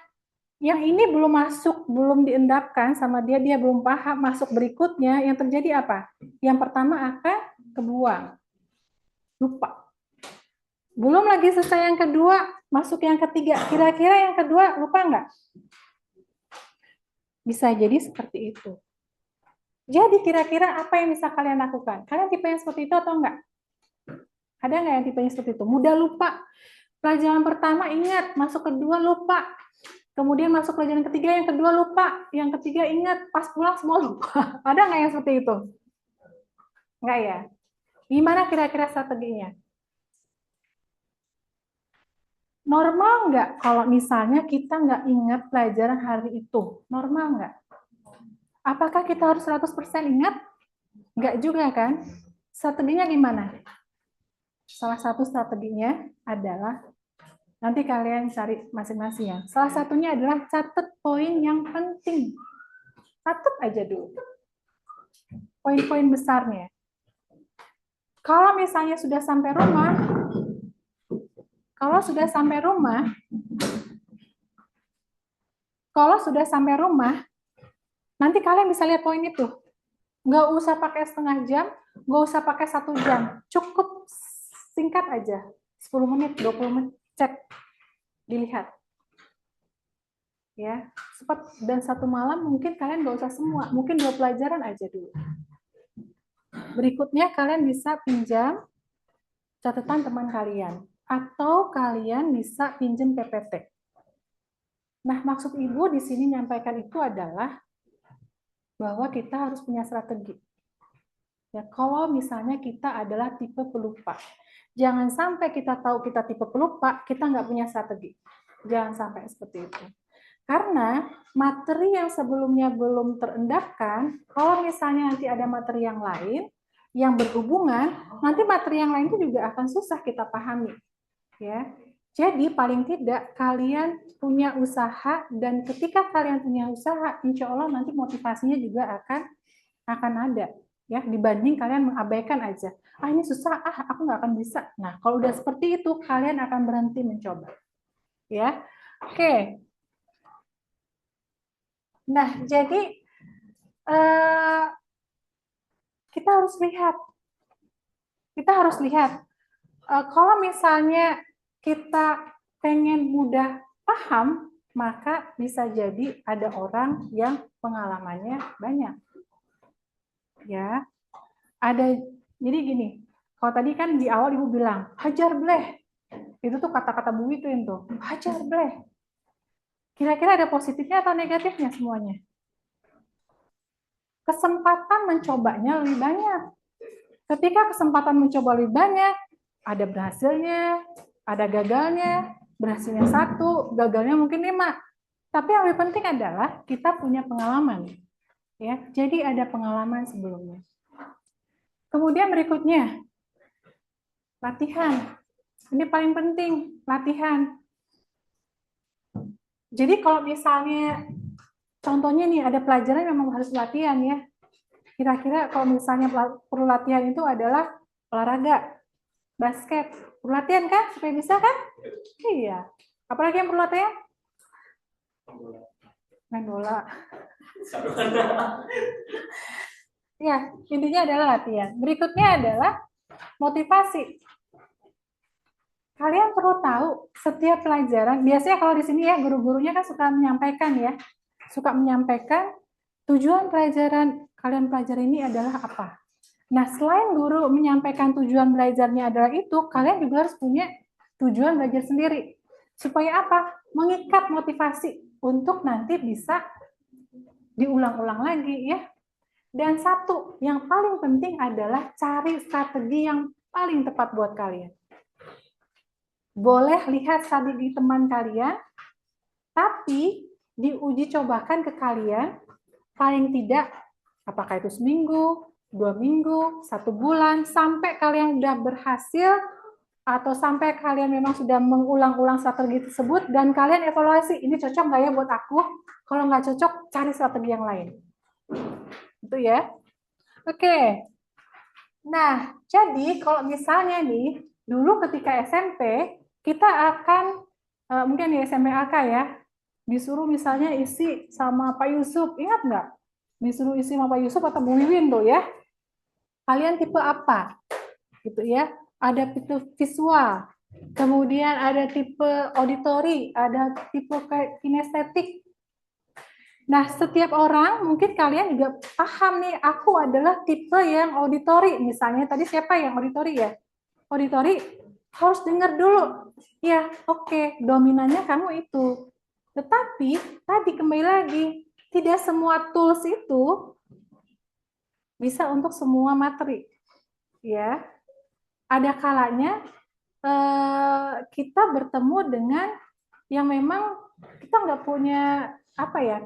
yang ini belum masuk, belum diendapkan sama dia, dia belum paham, masuk berikutnya, yang terjadi apa? Yang pertama akan kebuang, lupa. Belum lagi selesai yang kedua, masuk yang ketiga. Kira-kira yang kedua lupa nggak? Bisa jadi seperti itu. Jadi kira-kira apa yang bisa kalian lakukan? Kalian tipe yang seperti itu atau enggak? Ada nggak yang tipenya seperti itu? Mudah lupa. Pelajaran pertama ingat, masuk kedua lupa. Kemudian masuk pelajaran ketiga, yang kedua lupa. Yang ketiga ingat, pas pulang semua lupa. Ada nggak yang seperti itu? Enggak ya? Gimana kira-kira strateginya? Normal nggak kalau misalnya kita nggak ingat pelajaran hari itu? Normal nggak? Apakah kita harus 100% ingat? Nggak juga kan? Strateginya gimana? Salah satu strateginya adalah, nanti kalian cari masing-masing ya. Salah satunya adalah catat poin yang penting. Catat aja dulu. Poin-poin besarnya. Kalau misalnya sudah sampai rumah, kalau sudah sampai rumah, nanti kalian bisa lihat poin itu. Nggak usah pakai setengah jam, nggak usah pakai 1 jam. Cukup singkat aja. 10 menit, 20 menit, cek. Dilihat. Ya, dan 1 malam mungkin kalian nggak usah semua. Mungkin 2 pelajaran aja dulu. Berikutnya kalian bisa pinjam catatan teman kalian. Atau kalian bisa pinjam PPT. Nah, maksud Ibu di sini nyampaikan itu adalah bahwa kita harus punya strategi. Ya, kalau misalnya kita adalah tipe pelupa. Jangan sampai kita tahu kita tipe pelupa, kita nggak punya strategi. Jangan sampai seperti itu. Karena materi yang sebelumnya belum terendapkan, kalau misalnya nanti ada materi yang lain, yang berhubungan, nanti materi yang lain itu juga akan susah kita pahami. Ya, jadi paling tidak kalian punya usaha, dan ketika kalian punya usaha, insya Allah nanti motivasinya juga akan ada, ya, dibanding kalian mengabaikan aja. Ah, ini susah, aku nggak akan bisa. Nah, kalau udah seperti itu, kalian akan berhenti mencoba. Ya, oke. Nah, jadi kita harus lihat. Kalau misalnya kita pengen mudah paham, maka bisa jadi ada orang yang pengalamannya banyak. Ya, jadi gini, kalau tadi kan di awal Ibu bilang, hajar bleh. Itu tuh kata-kata Bu itu hajar bleh. Kira-kira ada positifnya atau negatifnya semuanya? Kesempatan mencobanya lebih banyak. Ketika kesempatan mencoba lebih banyak, ada berhasilnya, ada gagalnya, berhasilnya 1, gagalnya mungkin 5. Tapi yang lebih penting adalah kita punya pengalaman. Ya, jadi ada pengalaman sebelumnya. Kemudian berikutnya, latihan. Ini paling penting, latihan. Jadi kalau misalnya, contohnya nih, ada pelajaran yang memang harus latihan ya. Kira-kira kalau misalnya perlu latihan itu adalah olahraga, basket. Perlu latihan kan? Supaya bisa kan? Iya. Apalagi yang perlu latihan? Main bola. Ya, intinya adalah latihan. Berikutnya adalah motivasi. Kalian perlu tahu setiap pelajaran, biasanya kalau di sini ya guru-gurunya kan suka menyampaikan ya. Suka menyampaikan tujuan pelajaran kalian pelajari ini adalah apa. Nah, selain guru menyampaikan tujuan belajarnya adalah itu, kalian juga harus punya tujuan belajar sendiri. Supaya apa? Mengikat motivasi untuk nanti bisa diulang-ulang lagi ya. Dan satu, yang paling penting adalah cari strategi yang paling tepat buat kalian. Boleh lihat strategi teman kalian, tapi diuji cobakan ke kalian, paling tidak, apakah itu seminggu, 2 minggu, 1 bulan, sampai kalian sudah berhasil, atau sampai kalian memang sudah mengulang-ulang strategi tersebut, dan kalian evaluasi, ini cocok nggak ya buat aku? Kalau nggak cocok, cari strategi yang lain. Itu ya. Oke. Nah, jadi kalau misalnya nih, dulu ketika SMP, kita akan, mungkin di SMP AK ya, disuruh misalnya isi sama Pak Yusuf, ingat nggak? Disuruh isi sama Pak Yusuf atau Bu Wiwin tuh ya. Kalian tipe apa? Gitu ya. Ada tipe visual, kemudian ada tipe auditory, ada tipe kinestetik. Nah, setiap orang mungkin kalian juga paham nih, aku adalah tipe yang auditory. Misalnya tadi siapa yang auditory ya? Auditory harus dengar dulu. Ya, oke, dominannya kamu itu. Tetapi tadi kembali lagi, tidak semua tools itu bisa untuk semua materi. Ya, ada kalanya kita bertemu dengan yang memang kita nggak punya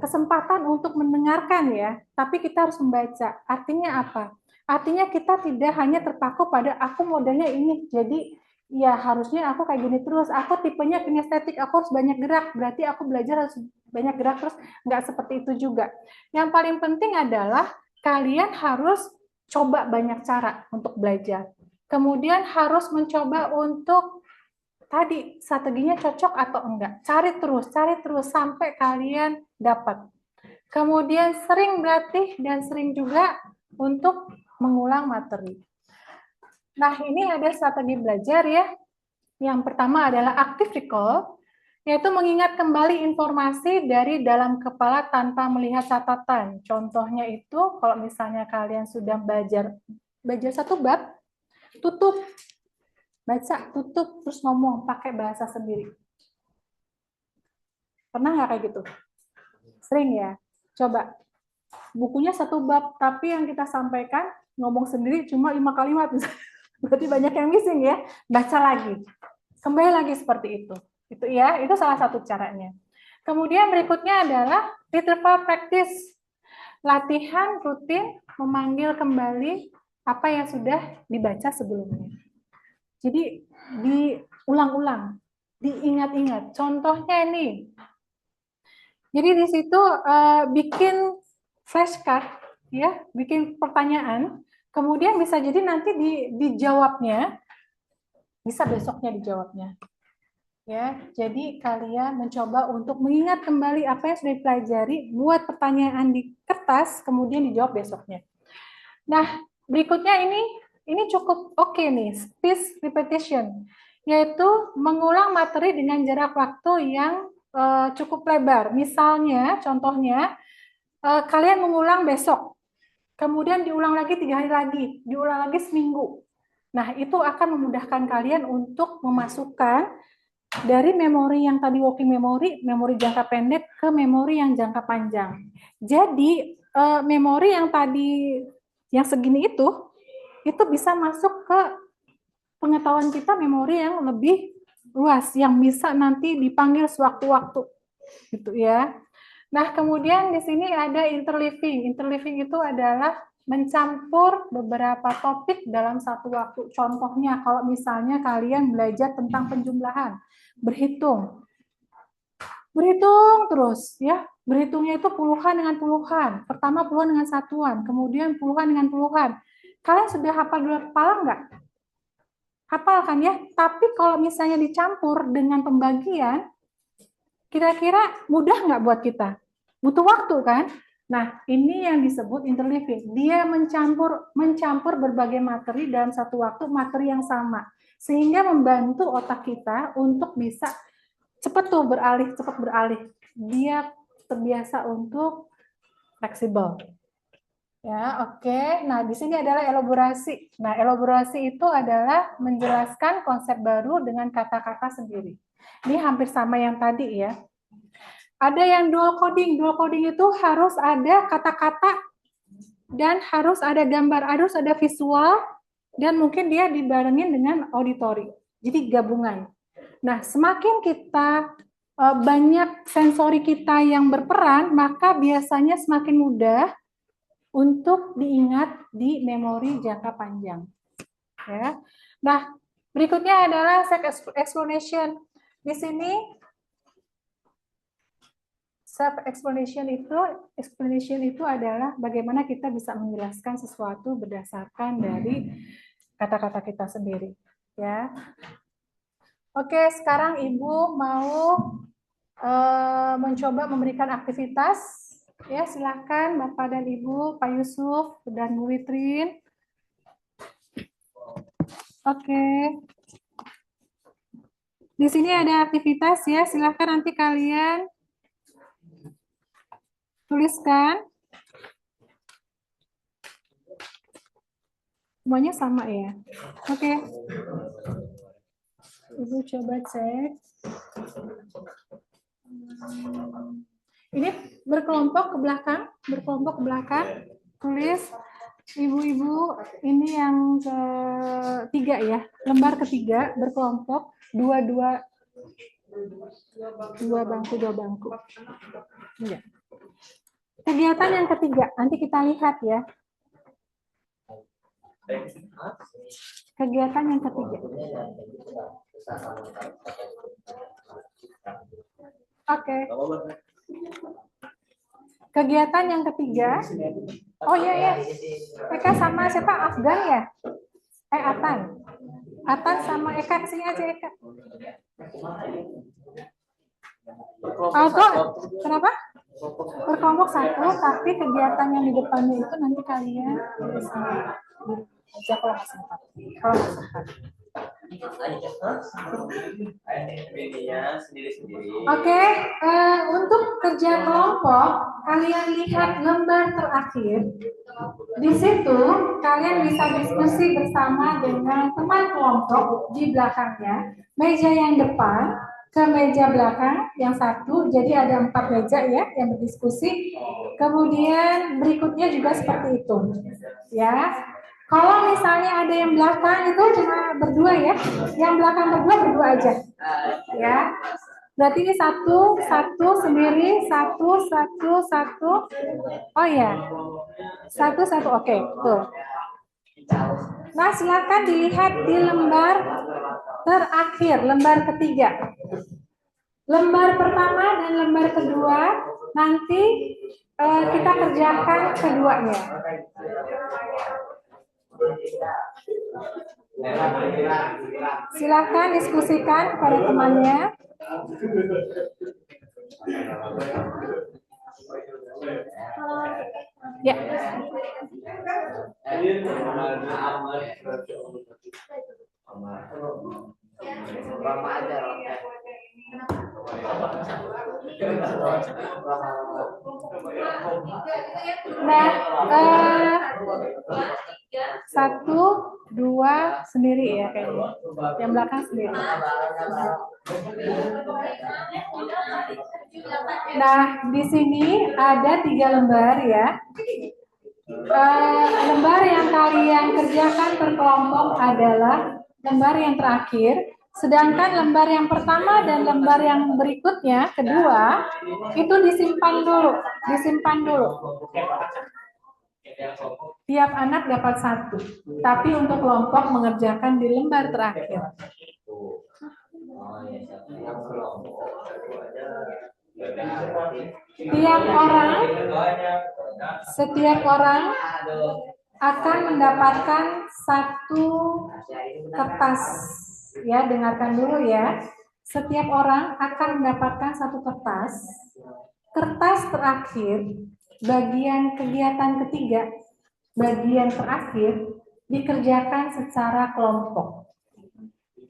kesempatan untuk mendengarkan ya, tapi kita harus membaca. Artinya apa? Artinya kita tidak hanya terpaku pada aku modelnya ini, jadi ya harusnya aku kayak gini terus. Aku tipenya kinestetik, aku harus banyak gerak, berarti aku belajar harus banyak gerak terus. Nggak seperti itu juga. Yang paling penting adalah kalian harus coba banyak cara untuk belajar. Kemudian harus mencoba untuk tadi strateginya cocok atau enggak. Cari terus sampai kalian dapat. Kemudian sering berlatih dan sering juga untuk mengulang materi. Nah, ini ada strategi belajar ya. Yang pertama adalah active recall, yaitu mengingat kembali informasi dari dalam kepala tanpa melihat catatan. Contohnya itu kalau misalnya kalian sudah belajar satu bab, tutup, baca, tutup, terus ngomong pakai bahasa sendiri. Pernah nggak kayak gitu? Sering ya? Coba. Bukunya satu bab, tapi yang kita sampaikan ngomong sendiri cuma 5 kalimat. Berarti banyak yang missing ya. Baca lagi. Kembali lagi seperti itu. Itu ya, itu salah satu caranya. Kemudian berikutnya adalah interval practice. Latihan rutin memanggil kembali apa yang sudah dibaca sebelumnya. Jadi diulang-ulang, diingat-ingat. Contohnya ini. Jadi di situ bikin flashcard, ya, bikin pertanyaan. Kemudian bisa jadi nanti dijawabnya, bisa besoknya dijawabnya. Ya, jadi kalian mencoba untuk mengingat kembali apa yang sudah dipelajari, buat pertanyaan di kertas, kemudian dijawab besoknya. Nah, berikutnya ini cukup oke nih, spaced repetition, yaitu mengulang materi dengan jarak waktu yang cukup lebar. Misalnya, contohnya, kalian mengulang besok, kemudian diulang lagi 3 hari lagi, diulang lagi seminggu. Nah, itu akan memudahkan kalian untuk memasukkan dari memori yang tadi working memory, memori jangka pendek ke memori yang jangka panjang. Jadi, memori yang tadi yang segini itu bisa masuk ke pengetahuan kita, memori yang lebih luas, yang bisa nanti dipanggil sewaktu-waktu, gitu ya. Nah, kemudian di sini ada interleaving. Interleaving itu adalah mencampur beberapa topik dalam satu waktu. Contohnya, kalau misalnya kalian belajar tentang penjumlahan, berhitung terus, ya. Berhitungnya itu puluhan dengan puluhan. Pertama puluhan dengan satuan, kemudian puluhan dengan puluhan. Kalian sudah hafal dua kepala nggak? Hafal kan ya? Tapi kalau misalnya dicampur dengan pembagian, kira-kira mudah nggak buat kita? Butuh waktu kan? Nah, ini yang disebut interleaving. Dia mencampur berbagai materi dalam satu waktu, materi yang sama. Sehingga membantu otak kita untuk bisa cepat beralih. Dia terbiasa untuk fleksibel. Ya, oke. Nah, di sini adalah elaborasi. Nah, elaborasi itu adalah menjelaskan konsep baru dengan kata-kata sendiri. Ini hampir sama yang tadi ya. Ada yang dual coding. Dual coding itu harus ada kata-kata dan harus ada gambar, harus ada visual, dan mungkin dia dibarengin dengan auditory. Jadi gabungan. Nah, semakin kita banyak sensori kita yang berperan, maka biasanya semakin mudah untuk diingat di memori jangka panjang. Ya. Nah, berikutnya adalah self explanation. Di sini self explanation itu adalah bagaimana kita bisa menjelaskan sesuatu berdasarkan dari kata-kata kita sendiri. Ya. Oke, sekarang Ibu mau mencoba memberikan aktivitas. Ya, silakan Bapak dan Ibu, Pak Yusuf dan Bu Witrin. Oke. Di sini ada aktivitas ya, silakan nanti kalian tuliskan. Semuanya sama ya. Oke. Ibu coba cek. Ini berkelompok ke belakang, tulis ibu-ibu ini yang ketiga ya, lembar ketiga berkelompok dua bangku. Ya. Kegiatan yang ketiga, nanti kita lihat ya. Kegiatan yang ketiga. Oke. Kegiatan yang ketiga. Oh iya. Eka sama siapa? Afgan ya? Atan. Atan sama Eka, sini aja Eka. Kenapa? Berkelompok satu, tapi kegiatan yang di depannya itu nanti kalian bisa aja kalau nggak sempat. Oke, untuk kerja kelompok, kalian lihat lembar terakhir. Di situ kalian bisa diskusi bersama dengan teman kelompok di belakangnya, meja yang depan ke meja belakang yang satu, jadi ada 4 meja ya yang berdiskusi. Kemudian berikutnya juga seperti itu, ya. Kalau misalnya ada yang belakang itu cuma berdua ya, yang belakang berdua aja, ya. Berarti ini satu sendiri, satu. Oh ya, satu, oke, tuh. Nah, silakan dilihat di lembar terakhir, lembar ketiga. Lembar pertama dan lembar kedua nanti kita kerjakan keduanya. Silakan diskusikan pada temannya. Ya. Nah, 1, 2 sendiri ya kayaknya. Yang belakang sendiri. Nah, di sini ada 3 lembar ya. Lembar yang kalian kerjakan per kelompok adalah lembar yang terakhir. Sedangkan lembar yang pertama dan lembar yang berikutnya, kedua, itu disimpan dulu. Tiap anak dapat 1, tapi untuk kelompok mengerjakan di lembar terakhir. Setiap orang akan mendapatkan 1 kertas. Ya, dengarkan dulu ya. Setiap orang akan mendapatkan 1 kertas. Kertas terakhir, bagian kegiatan ketiga, bagian terakhir dikerjakan secara kelompok.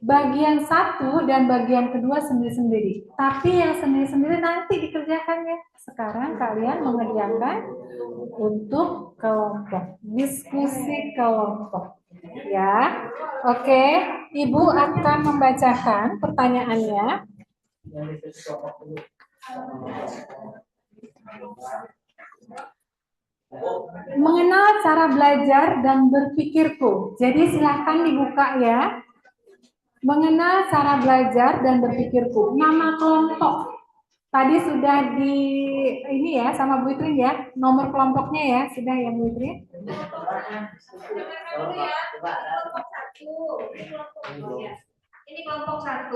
Bagian 1 dan bagian kedua sendiri-sendiri. Tapi yang sendiri-sendiri nanti dikerjakannya. Sekarang kalian mengerjakan untuk kelompok. Diskusi kelompok. Ya. Oke, Ibu akan membacakan pertanyaannya. Mengenal cara belajar dan berpikirku. Jadi silahkan dibuka ya. Mengenal cara belajar dan berpikirku. Nama kelompok. Tadi sudah di ini ya sama Bu Witrin ya. Nomor kelompoknya ya, sudah ya Bu Witrin. Ini kelompok 1,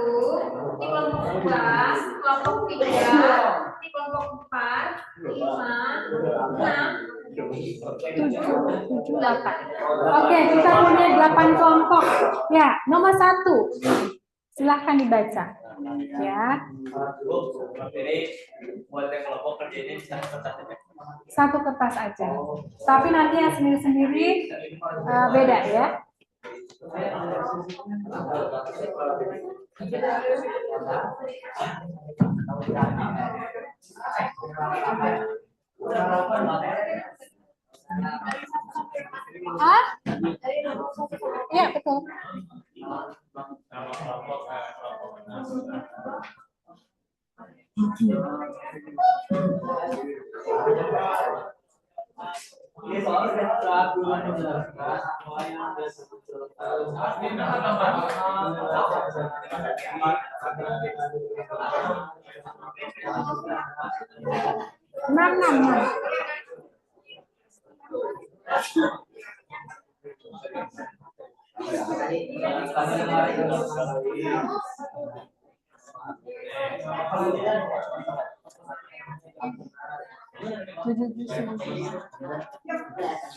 ini kelompok 2, kelompok 3, ini kelompok 4, 5, 6, 7, 8. Oke, kita punya 8 kelompok. Ya, nomor 1. Silahkan dibaca. Ya. Jadi buat yang kelompok kerjanya di satu kertas aja. Satu kertas aja. Tapi nanti yang sendiri-sendiri beda ya. Hah? Iya, betul. Nama kelompok Enam.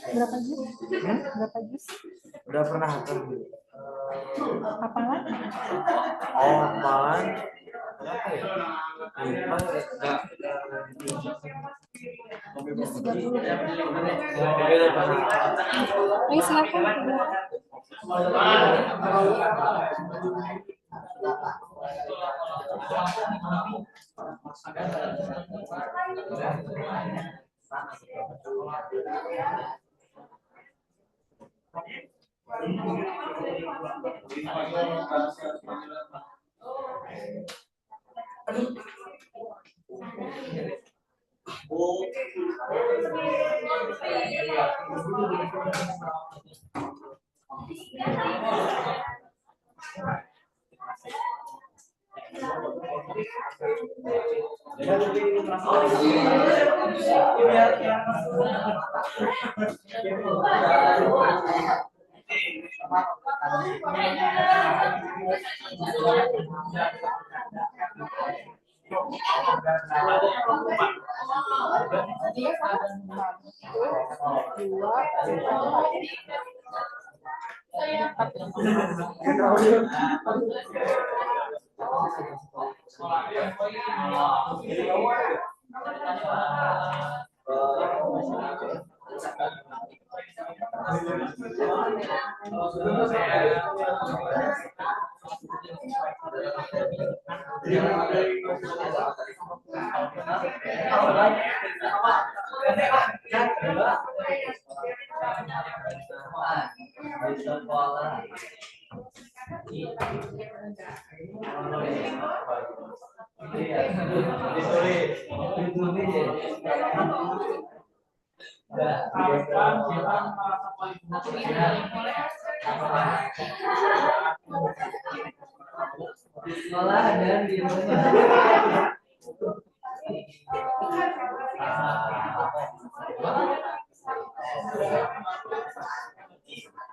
Berapa jus? Berapa jus? Udah pernah hafal? Hafalan? Oh, hafalan. Berapa ya? Jus 30. Ayo silakan. Di sekolah dan di rumah.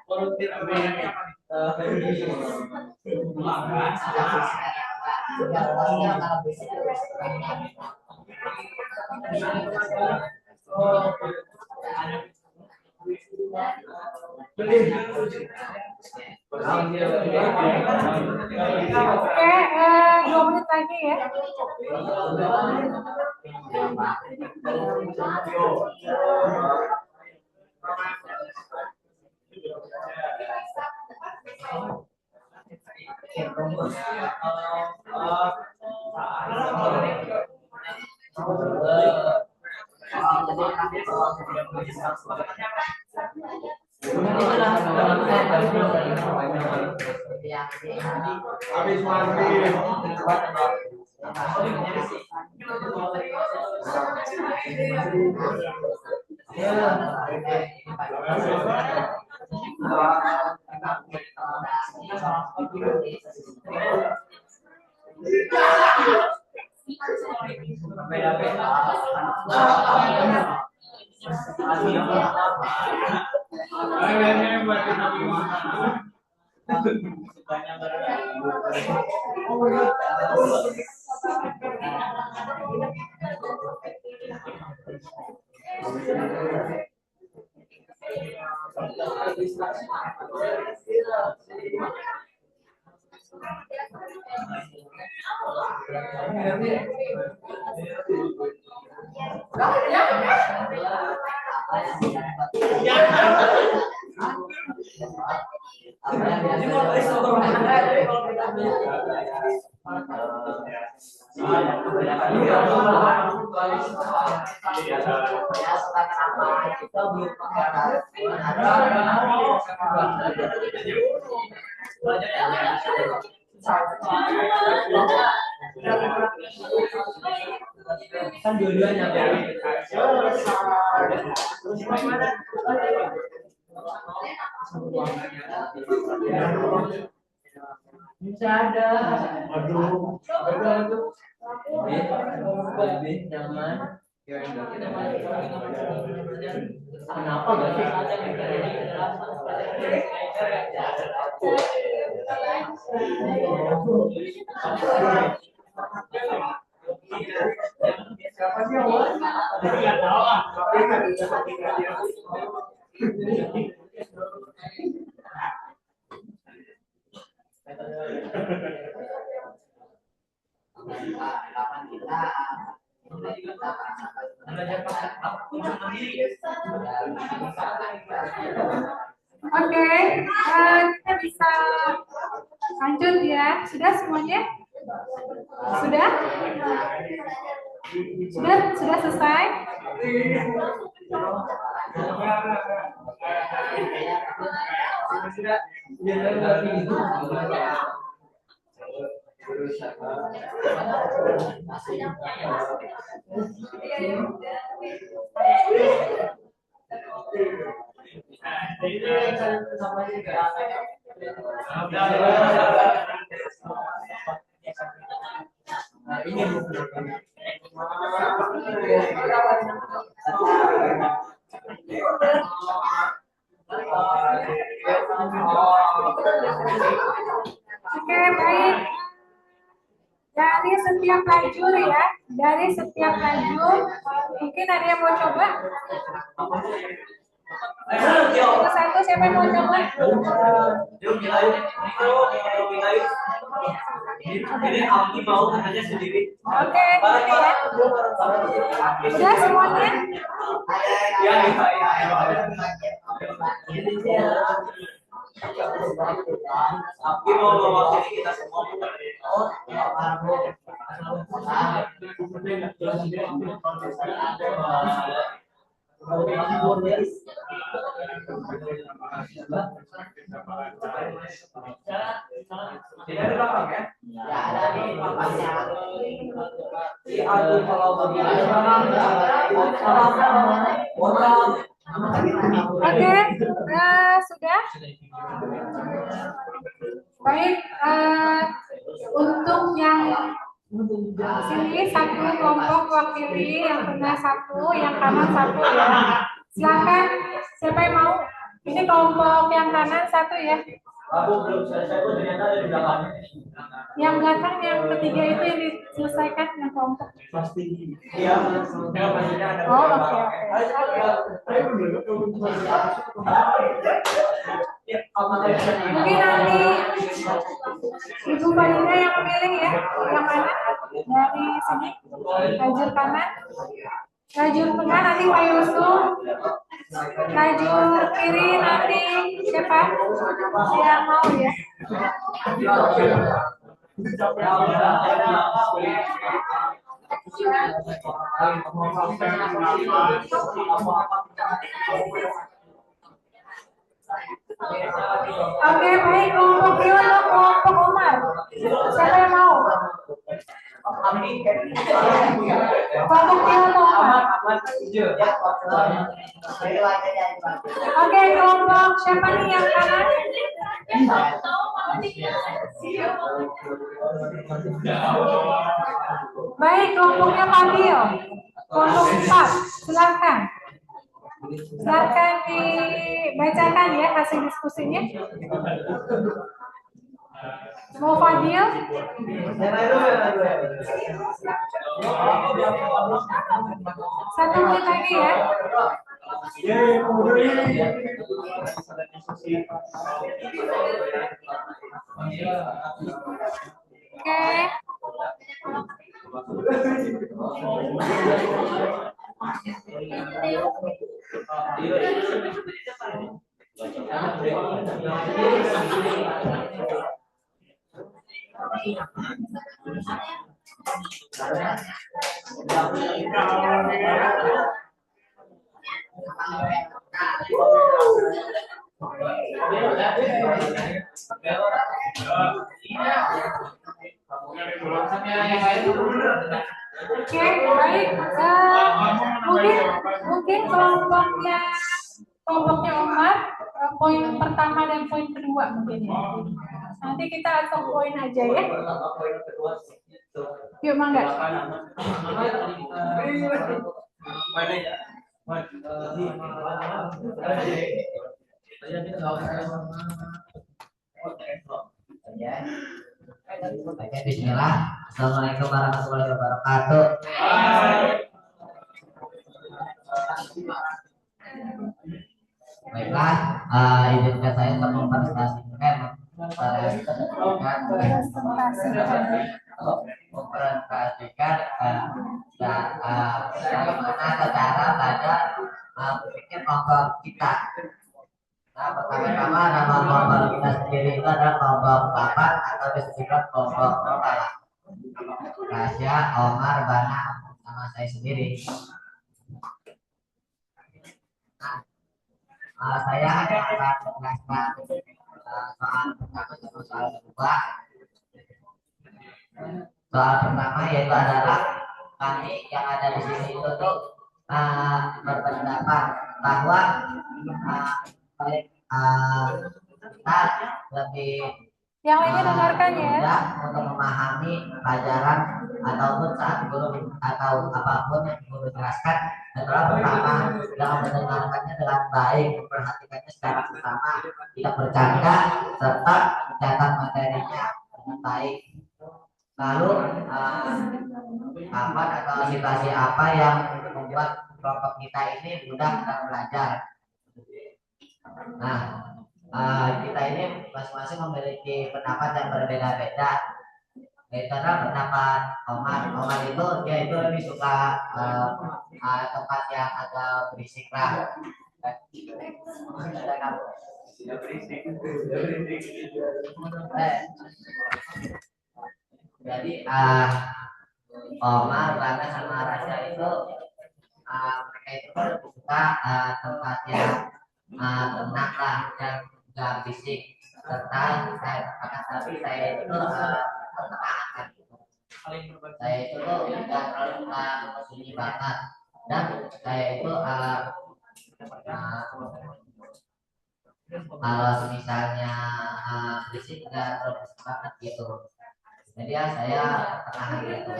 Oke, 2 menit lagi ya. Habis mandi. Kan dua-duanya bisa ada. Aduh. Lebih nyaman. Kenapa gak sih? Siapa sih yang mau? Nggak tahu ah. Oke, kita bisa lanjut ya. Sudah semuanya? Sudah? Sudah selesai? Oke, baik. Dari setiap lajur ya, dari setiap lajur, mungkin ada yang mau coba? Satu siapa yang mau coba? Ini Alki mau katanya sendiri. Oke, gini ya. Udah semuanya? Ya. Alki mau mewakili kita semua. Tidak ada belakang ya? Ya ada di bapaknya. Oke, sudah. Baik, untuk yang sini satu kelompok wakili, yang tengah satu, yang kanan satu ya. Silakan, siapa yang mau? Ini kelompok yang kanan satu ya. Aku belum selesai, aku ternyata ada di belakang. Yang belakang yang ketiga itu yang diselesaikan yang kelompok. Pasti. Iya, maksudnya ada. Oh, oke. Mungkin nanti Ibu Farida yang memilih ya, yang mana? Dari sini, lajur kanan, lajur tengah nanti Pak Yusuf, lajur kiri nanti siapa? Yang mau ya? Oke, baik, kelompok Yono, kelompok Umar. Siapa yang mau? Kelompok Yono, Umar. Oke, kelompok siapa nih yang kanan? Baik, kelompoknya Fadil. Kelompok 4, silakan. Silakan dibacakan ya hasil diskusinya. Mau Fadil? Satu menit lagi ya. Oke, baik. Mungkin kelompoknya Omar, poin pertama dan poin kedua mungkin ya. Nanti kita atur poin aja ya. Yuk, Mangga. Oke, bismillah. Assalamualaikum warahmatullahi wabarakatuh. Baiklah, izinkan saya untuk mempresentasikan bagaimana cara belajar berpikir kelompok kita. Nah, pertama-tama nama kelompok kita sendiri itu adalah kelompok 8 atau disebut kelompok lokal. Rasya, Omar, Bana, sama saya sendiri. Nah, saya hanya akan menjelaskan soal pertama sama soal kedua. Soal pertama yaitu adalah kami yang ada di sini itu tuh berpendapat bahwa kita lebih yang lainnya dengarkan ya, mudah untuk memahami pelajaran ataupun saat guru atau apapun yang guru jelaskan. Setelah pertama dengan mendengarkannya dengan baik, memperhatikannya secara bersama, tidak bercanda, serta mencatat materinya dengan baik. Lalu apa atau situasi apa yang membuat kelompok kita ini mudah dalam belajar. Nah, kita ini masing-masing memiliki pendapat yang berbeda-beda. Itu adalah pendapat Omar itu dia itu lebih suka tempat yang agak berisik lah. Jadi Omar, Bana sama Rasya itu mereka itu lebih suka tempat yang tenang lah, yang gak berisik, serta tapi saya itu pertengahan. Saya itu tuh tidak terlalu sunyi banget, dan saya itu kalau misalnya berisik tidak terlalu banget gitu. Jadi ya saya pertengahan gitu.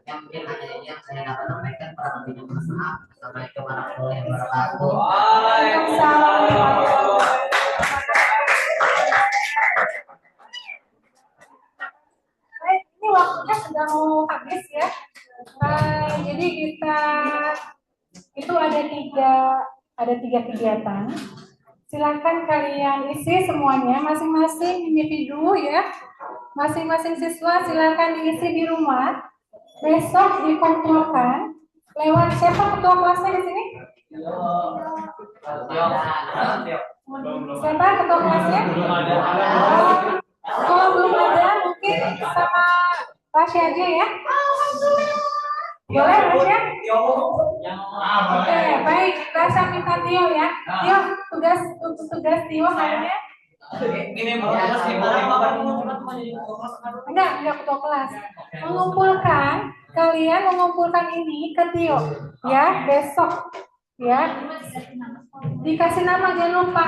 Yang mungkin hanya ini yang saya dapat sampaikan, kurang lebihnya mohon maaf. Assalamualaikum warahmatullahi wabarakatuh. Baik, ini waktunya sudah mau habis ya. Jadi kita itu ada tiga kegiatan. Silakan kalian isi semuanya, masing-masing individu ya. Masing-masing siswa silakan diisi di rumah. Besok dikumpulkan lewat siapa ketua kelasnya di sini? Siapa ketua kelasnya? Kalau belum ada mungkin sama Rasya aja ya. Boleh Rasya? Oke, baik. Rasya minta Tio ya. Tio, tugas Tio kayaknya. Enggak ketua kelas. Kalian mengumpulkan ini ke Tio ya besok ya. Dikasih nama, jangan lupa.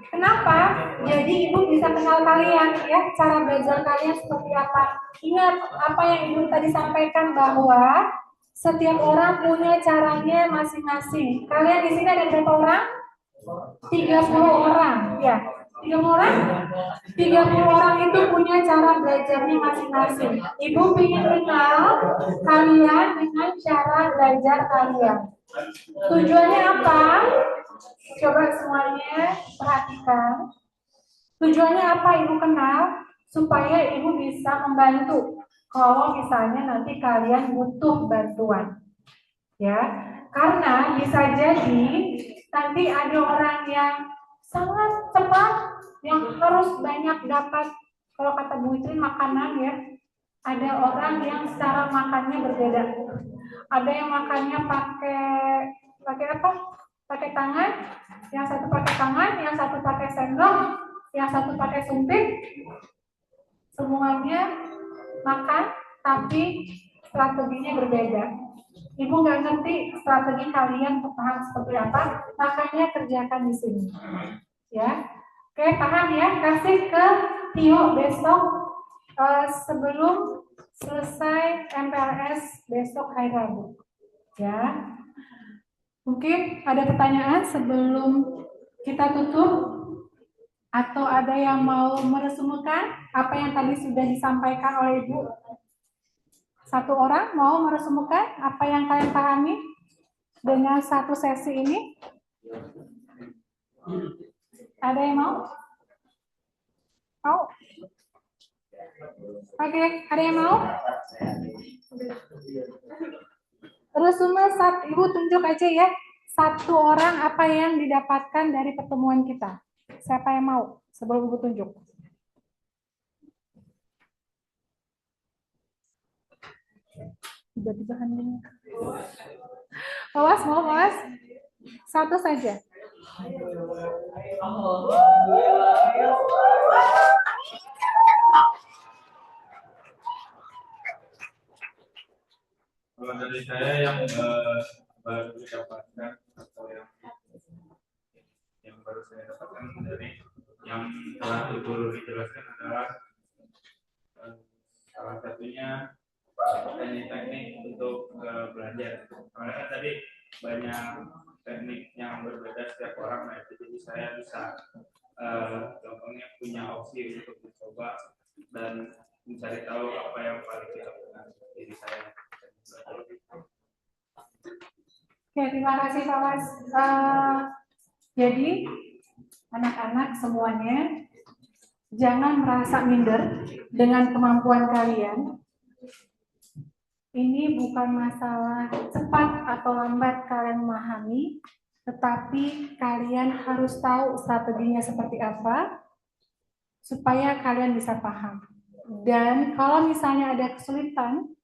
Kenapa? Jadi ibu bisa kenal kalian ya, cara belajar kalian seperti apa. Ingat apa yang ibu tadi sampaikan bahwa setiap orang punya caranya masing-masing. Kalian di sini ada berapa orang? 30 orang ya. 30 orang? 30 orang itu punya cara belajarnya masing-masing. Ibu ingin kenal kalian dengan cara belajar kalian. Tujuannya apa? Coba semuanya perhatikan. Tujuannya apa Ibu kenal? Supaya Ibu bisa membantu. Kalau misalnya nanti kalian butuh bantuan. Ya, karena bisa jadi nanti ada orang yang sangat cepat, yang harus banyak dapat, kalau kata Bu Itrin makanan ya. Ada orang yang cara makannya berbeda. Ada yang makannya pakai apa? Pakai tangan, yang satu pakai tangan, yang satu pakai sendok, yang satu pakai sumpit. Semuanya makan, tapi strateginya berbeda. Ibu nggak ngerti strategi kalian untuk paham seperti apa, makanya kerjakan di sini. Ya, oke, paham ya? Kasih ke Tio besok sebelum selesai MPLS besok hari Rabu. Ya, mungkin ada pertanyaan sebelum kita tutup, atau ada yang mau meresumkan apa yang tadi sudah disampaikan oleh Ibu? Satu orang mau meresumkan apa yang kalian pahami dengan satu sesi ini? Ada yang mau? Mau? Oke, ada yang mau? Resume Ibu tunjuk aja ya. Satu orang apa yang didapatkan dari pertemuan kita. Siapa yang mau? Sebelum Ibu tunjuk. Tiba-tiba hening. Awas, mau awas. Satu saja. Kalau dari saya yang baru didapatkan atau yang baru saya dapatkan dari yang telah Ibu Ruri jelaskan adalah salah satunya teknik-teknik untuk belajar. Karena kan tadi banyak teknik yang berbeda setiap orang, nah jadi saya bisa gampangnya punya opsi untuk mencoba dan mencari tahu apa yang paling cocok dengan diri saya. Oke, terima kasih Pak Mas. Jadi anak-anak semuanya jangan merasa minder dengan kemampuan kalian. Ini bukan masalah cepat atau lambat kalian memahami, tetapi kalian harus tahu strateginya seperti apa supaya kalian bisa paham. Dan kalau misalnya ada kesulitan,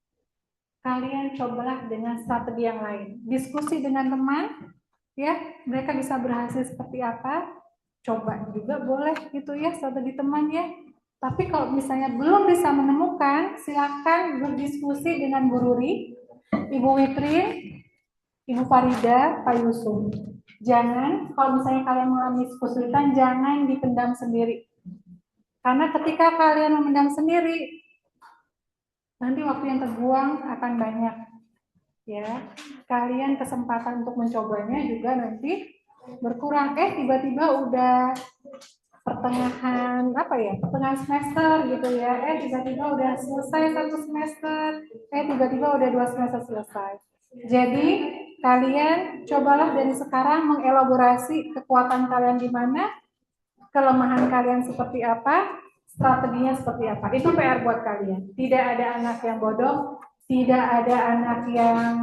kalian cobalah dengan strategi yang lain. Diskusi dengan teman, ya, mereka bisa berhasil seperti apa, coba juga boleh gitu ya, strategi teman ya. Tapi kalau misalnya belum bisa menemukan, silakan berdiskusi dengan Bu Ruri, Ibu Witrin, Ibu Farida, Pak Yusuf. Jangan, kalau misalnya kalian mengalami kesulitan, jangan dipendam sendiri. Karena ketika kalian memendam sendiri, nanti waktu yang terbuang akan banyak. Ya, kalian kesempatan untuk mencobanya juga nanti berkurang. Tiba-tiba udah pertengahan semester gitu ya. Tiba-tiba udah selesai satu semester. Tiba-tiba udah 2 semester selesai. Jadi kalian cobalah dari sekarang mengelaborasi kekuatan kalian di mana, kelemahan kalian seperti apa, strateginya seperti apa. Itu PR buat kalian. Tidak ada anak yang bodoh, tidak ada anak yang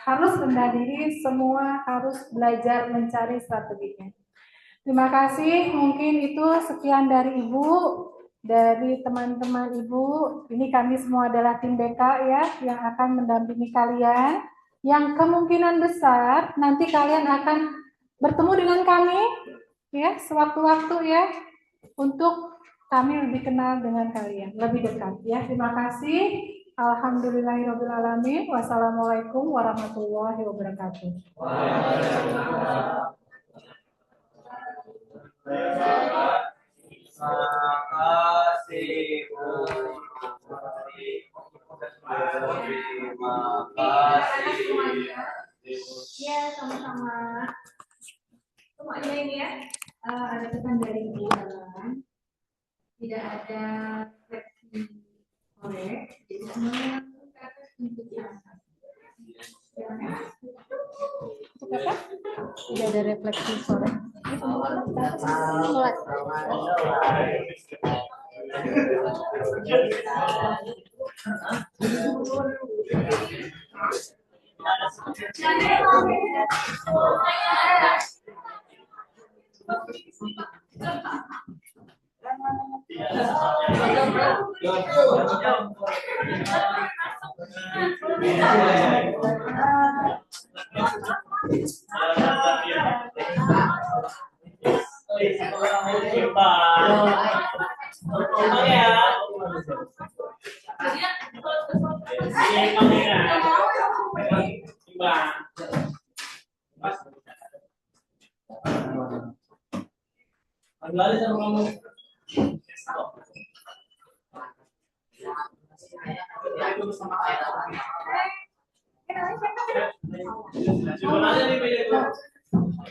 harus rendah diri, semua harus belajar mencari strateginya. Terima kasih, mungkin itu sekian dari Ibu, dari teman-teman Ibu. Ini kami semua adalah tim BK ya, yang akan mendampingi kalian. Yang kemungkinan besar nanti kalian akan bertemu dengan kami ya, sewaktu-waktu ya, untuk kami lebih kenal dengan kalian, lebih dekat ya. Terima kasih. Alhamdulillahirrahmanirrahim. Wassalamualaikum warahmatullahi wabarakatuh. Terima kasih Bu. Terima kasih. Ya, sama-sama. Semuanya ini ya, ada pesan dari Ibu Dalam. Tidak ada refleksi korek, jadi semuanya untuk Untuk apa? Tidak ada refleksi sore. Sholat.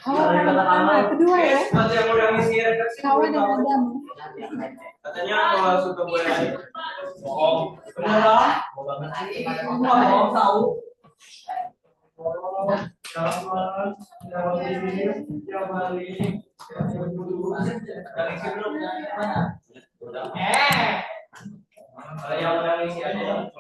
Hawa dan Adam. Kedua ya. Hawa dan Adam. Katanya kalau suka boleh bohong. Mau tahu? Yang udah ngisi aja.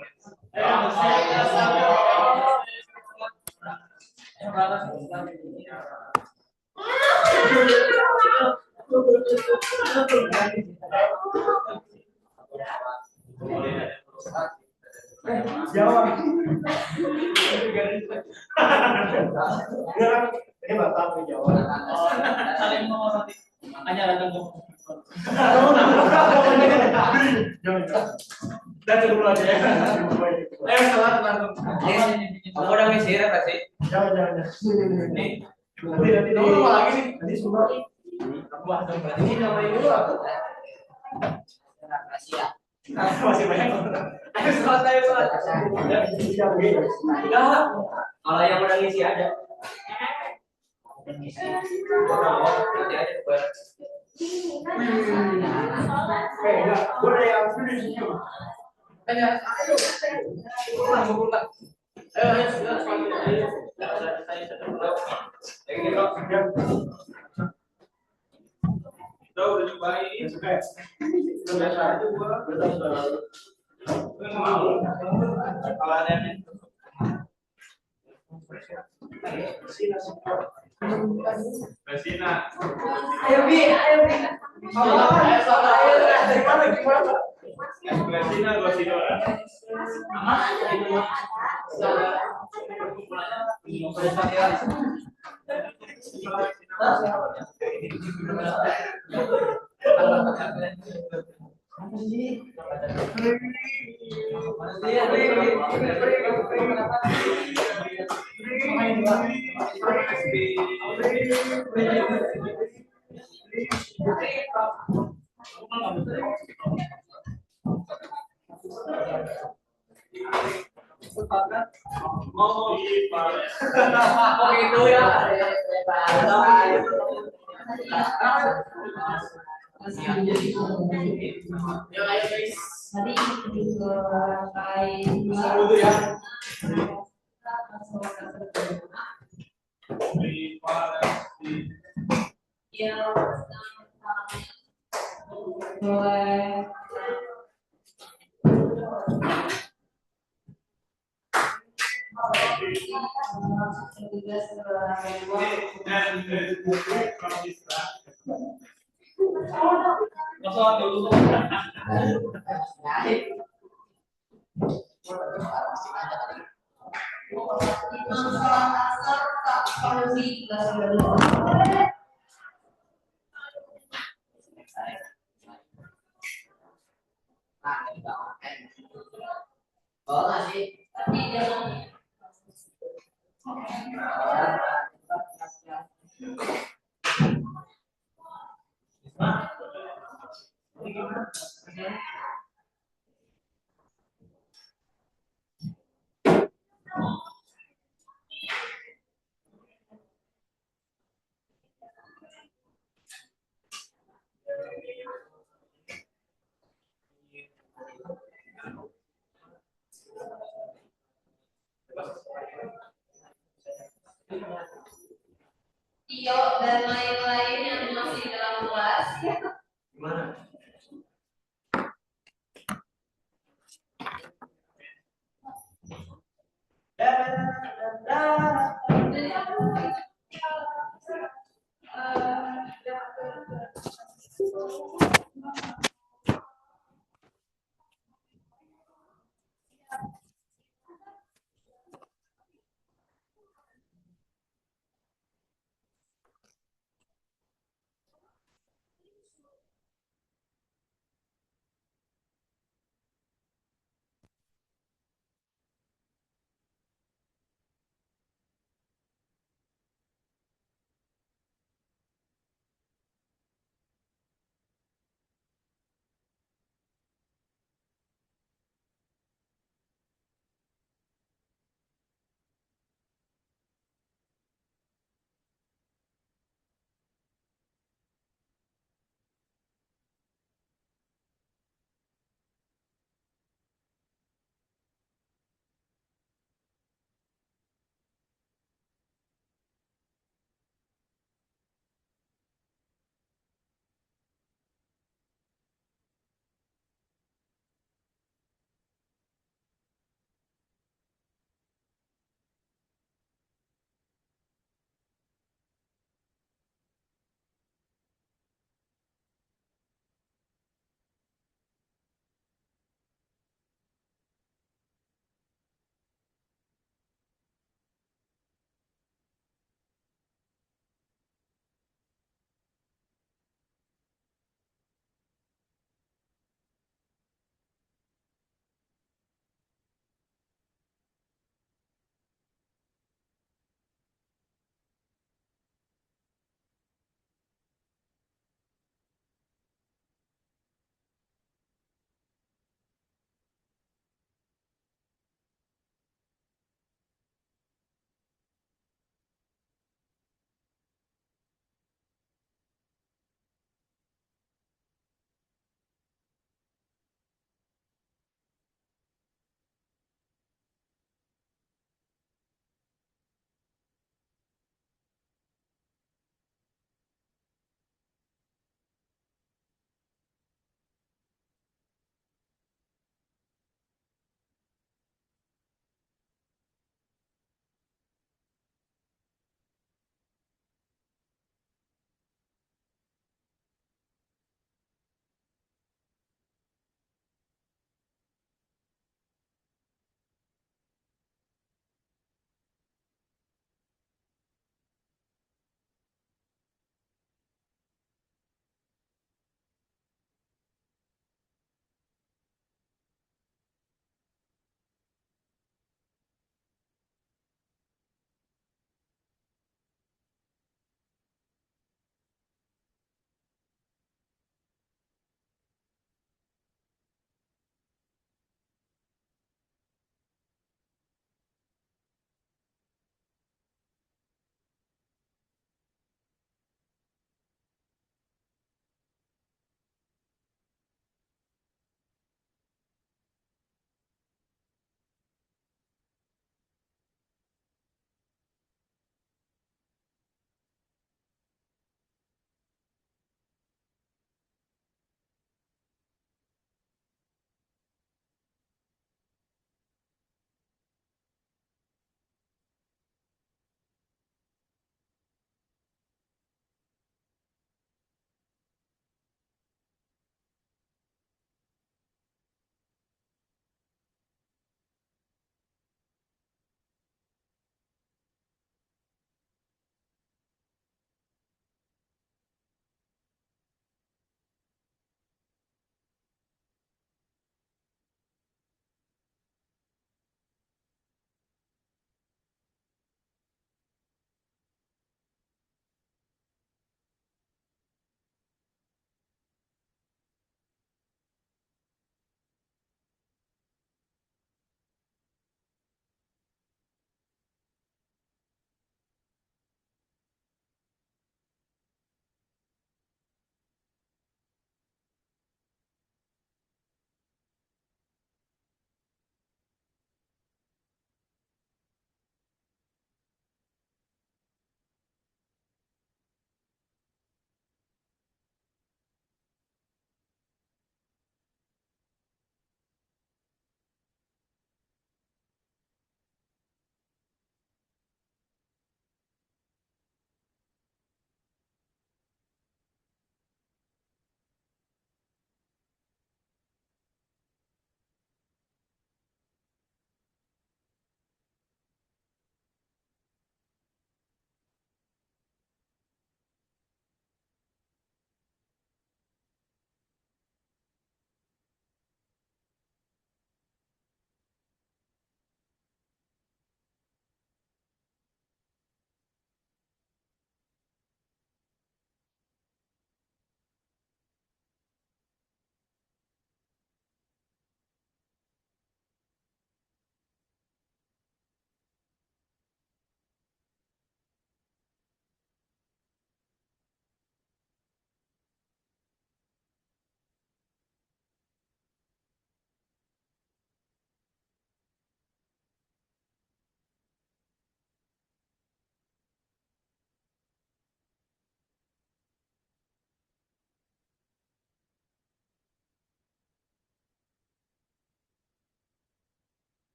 Jawab. Ini batal jawab. Saling mau nanti. Makanya datang ke Dan cukup aja ya. Ayo salat langsung. aku udah ngisi ya kasih. Jangan. Nih. Nanti dulu lagi nih. Nanti semua. Ini namanya dulu aku. Makasih ya. Masih banyak. Ayo salat. Enggak. Kalau yang udah ngisi aja. Nanti aja buat. Enggak, gue ada yang sudah di sini. Ayo. Pulang. Ayo. Kita udah nyobain. Udah biasa aja gua. Kalau ada yang Resina. Ayo Bi. Gimana? Resina Gosidora. Oh gitu ya. Kosong dulu. Oh nggak sih? Ini gimana?